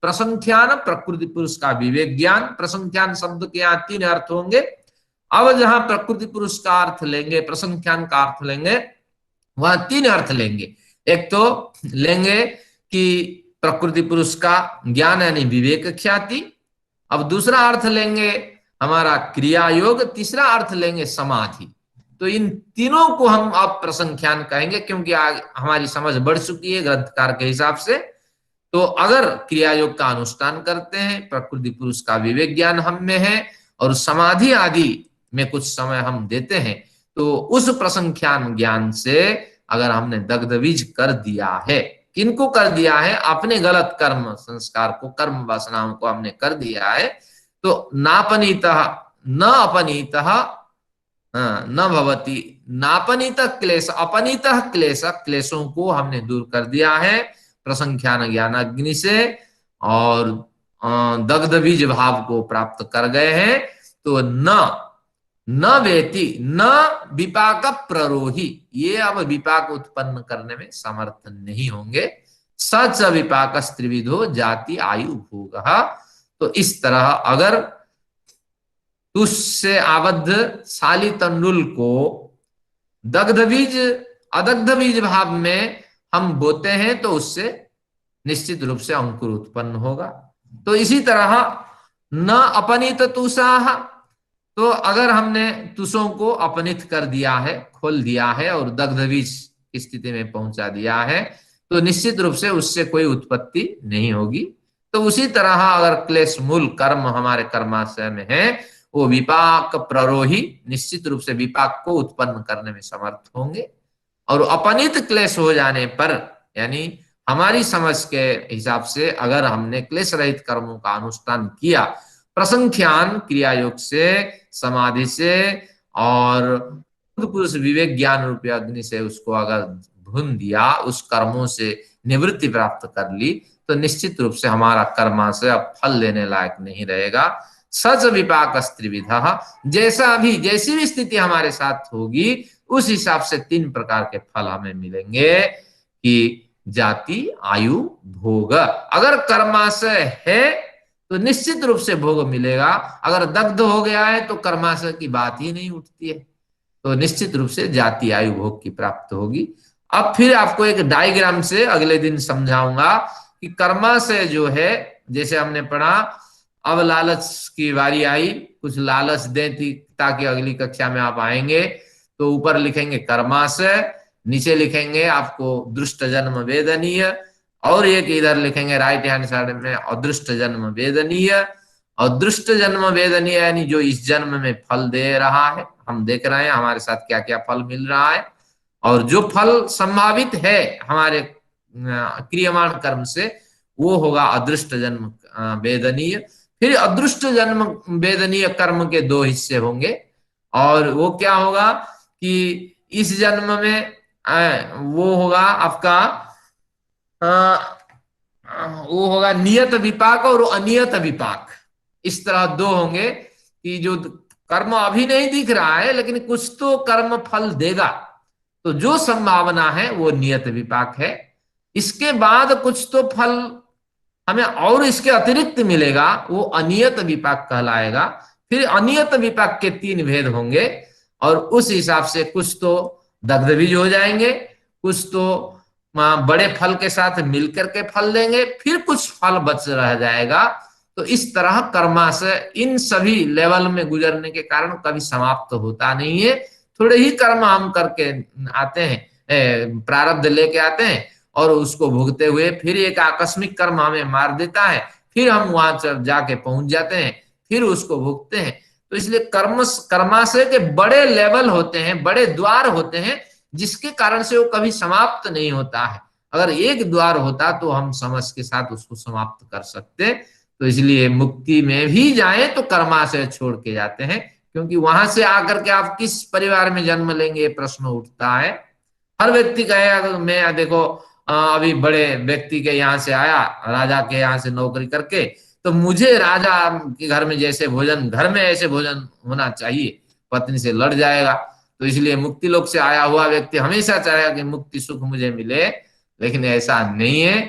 प्रसंख्यान प्रकृति पुरुष का विवेक ज्ञान। प्रसंख्यान शब्द के यहाँ 3 अर्थ होंगे। अब जहां प्रकृति पुरुष का अर्थ लेंगे, प्रसंख्यान का अर्थ लेंगे, वहां 3 अर्थ लेंगे। एक तो लेंगे कि प्रकृति पुरुष का ज्ञान यानी विवेक ख्याति। अब दूसरा अर्थ लेंगे हमारा क्रिया योग। तीसरा अर्थ लेंगे समाधि। तो इन तीनों को हम अब प्रसंख्यान कहेंगे, क्योंकि हमारी समझ बढ़ चुकी है ग्रंथकार के हिसाब से। तो अगर क्रिया योग का अनुष्ठान करते हैं, प्रकृति पुरुष का विवेक ज्ञान हम में है और समाधि आदि में कुछ समय हम देते हैं, तो उस प्रसंख्यान ज्ञान से अगर हमने दग्धबीज कर दिया है, किनको कर दिया है? अपने गलत कर्म संस्कार को, कर्म वासनाओं को हमने कर दिया है, तो नापनीतः न अपनीतः न भवति, नापनीत क्लेश, अपनीतः क्लेश, क्लेशों को हमने दूर कर दिया है प्रसंख्यान ज्ञान अग्नि से, और दग्धबीज भाव को प्राप्त कर गए हैं। तो न वेति न विपाक प्ररोही, ये अब विपाक उत्पन्न करने में समर्थ नहीं होंगे। सच विपाक त्रिविधो जाति आयु भोग। तो इस तरह अगर तुषसे आबद्ध शाली तंडुल को दग्धबीज अदग्धबीज भाव में हम बोते हैं, तो उससे निश्चित रूप से अंकुर उत्पन्न होगा। तो इसी तरह न अपनीत तुषाः, तो अगर हमने तुषों को अपनित कर दिया है, खोल दिया है और दग्धबीज की स्थिति में पहुंचा दिया है, तो निश्चित रूप से उससे कोई उत्पत्ति नहीं होगी। तो उसी तरह अगर क्लेश मूल कर्म हमारे कर्माशय में है, वो विपाक प्ररोही, निश्चित रूप से विपाक को उत्पन्न करने में समर्थ होंगे। और अपनित क्लेश हो जाने पर, यानी हमारी समझ के हिसाब से अगर हमने क्लेश रहित कर्मों का अनुष्ठान किया, प्रसंख्यान क्रिया योग से, समाधि से और पुरुष विवेक ज्ञान रूपी अग्नि से उसको अगर भून दिया, उस कर्मों से निवृत्ति प्राप्त कर ली, तो निश्चित रूप से हमारा कर्माशय अब फल देने लायक नहीं रहेगा। सच विपाक त्रिविधा, जैसा भी जैसी भी स्थिति हमारे साथ होगी, उस हिसाब से 3 प्रकार के फल हमें मिलेंगे कि जाति आयु भोग। अगर कर्माशय है तो निश्चित रूप से भोग मिलेगा, अगर दग्ध हो गया है तो कर्माशय की बात ही नहीं उठती है, तो निश्चित रूप से जाति आयु भोग की प्राप्त होगी। अब फिर आपको एक डायग्राम से अगले दिन समझाऊंगा कि कर्माशय जो है, जैसे हमने पढ़ा, अब लालच की बारी आई, कुछ लालच देती ताकि अगली कक्षा में आप आएंगे तो ऊपर लिखेंगे कर्माशय, नीचे लिखेंगे आपको दृष्ट जन्म वेदनीय, और एक इधर लिखेंगे राइट हैंड साइड में अदृष्ट जन्म वेदनीय। अदृष्ट जन्म वेदनीय यानी जो इस जन्म में फल दे रहा है, हम देख रहे हैं हमारे साथ क्या क्या फल मिल रहा है, और जो फल संभावित है हमारे क्रियमाण कर्म से, वो होगा अदृष्ट जन्म वेदनीय। फिर अदृष्ट जन्म वेदनीय कर्म के 2 हिस्से होंगे, और वो क्या होगा कि इस जन्म में वो होगा आपका वो होगा नियत विपाक और अनियत विपाक। इस तरह 2 होंगे कि जो कर्म अभी नहीं दिख रहा है लेकिन कुछ तो कर्म फल देगा, तो जो संभावना है वो नियत विपाक है। इसके बाद कुछ तो फल हमें और इसके अतिरिक्त मिलेगा, वो अनियत विपाक कहलाएगा। फिर अनियत विपाक के 3 भेद होंगे, और उस हिसाब से कुछ तो दग्धबीज हो जाएंगे, कुछ तो बड़े फल के साथ मिलकर के फल देंगे, फिर कुछ फल बच रह जाएगा। तो इस तरह कर्माशय इन सभी लेवल में गुजरने के कारण कभी समाप्त होता नहीं है। थोड़े ही कर्म हम करके आते हैं, प्रारब्ध लेके आते हैं, और उसको भोगते हुए फिर एक आकस्मिक कर्म हमें मार देता है, फिर हम वहां जाके पहुंच जाते हैं, फिर उसको भोगते हैं। तो इसलिए कर्माशय के बड़े लेवल होते हैं, बड़े द्वार होते हैं, जिसके कारण से वो कभी समाप्त नहीं होता है। अगर एक द्वार होता तो हम समझ के साथ उसको समाप्त कर सकते। तो इसलिए मुक्ति में भी जाएं तो कर्माशय छोड़ के जाते हैं, क्योंकि वहां से आकर के आप किस परिवार में जन्म लेंगे ये प्रश्न उठता है। हर व्यक्ति कहेगा मैं देखो अभी बड़े व्यक्ति के यहाँ से आया, राजा के यहाँ से नौकरी करके, तो मुझे राजा के घर में जैसे भोजन, घर में ऐसे भोजन होना चाहिए, पत्नी से लड़ जाएगा। तो इसलिए मुक्ति लोक से आया हुआ व्यक्ति हमेशा चाहेगा कि मुक्ति सुख मुझे मिले, लेकिन ऐसा नहीं है।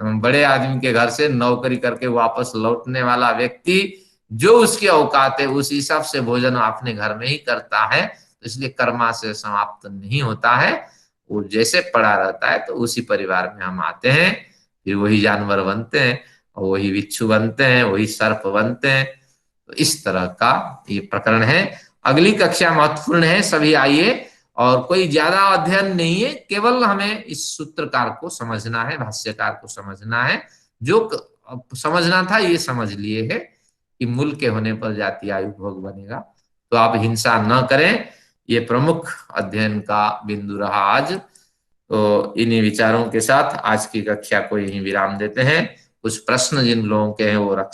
बड़े आदमी के घर से नौकरी करके वापस लौटने वाला व्यक्ति जो उसकी औकात है उस हिसाब से भोजन अपने घर में ही करता है, तो इसलिए कर्मा से समाप्त नहीं होता है। वो जैसे पड़ा रहता है तो उसी परिवार में हम आते हैं, फिर वही जानवर बनते हैं, और वही बिच्छू बनते हैं, वही सर्प बनते हैं। तो इस तरह का ये प्रकरण है। अगली कक्षा महत्वपूर्ण है, सभी आइए। और कोई ज्यादा अध्ययन नहीं है, केवल हमें इस सूत्रकार को समझना है, भाष्यकार को समझना है। जो समझना था ये समझ लिए है कि मूल के होने पर जाति आयु भोग बनेगा। तो आप हिंसा न करें, ये प्रमुख अध्ययन का बिंदु रहा आज। तो इन्हीं विचारों के साथ आज की कक्षा को यहीं विराम देते हैं। कुछ प्रश्न जिन लोगों के हैं वो रख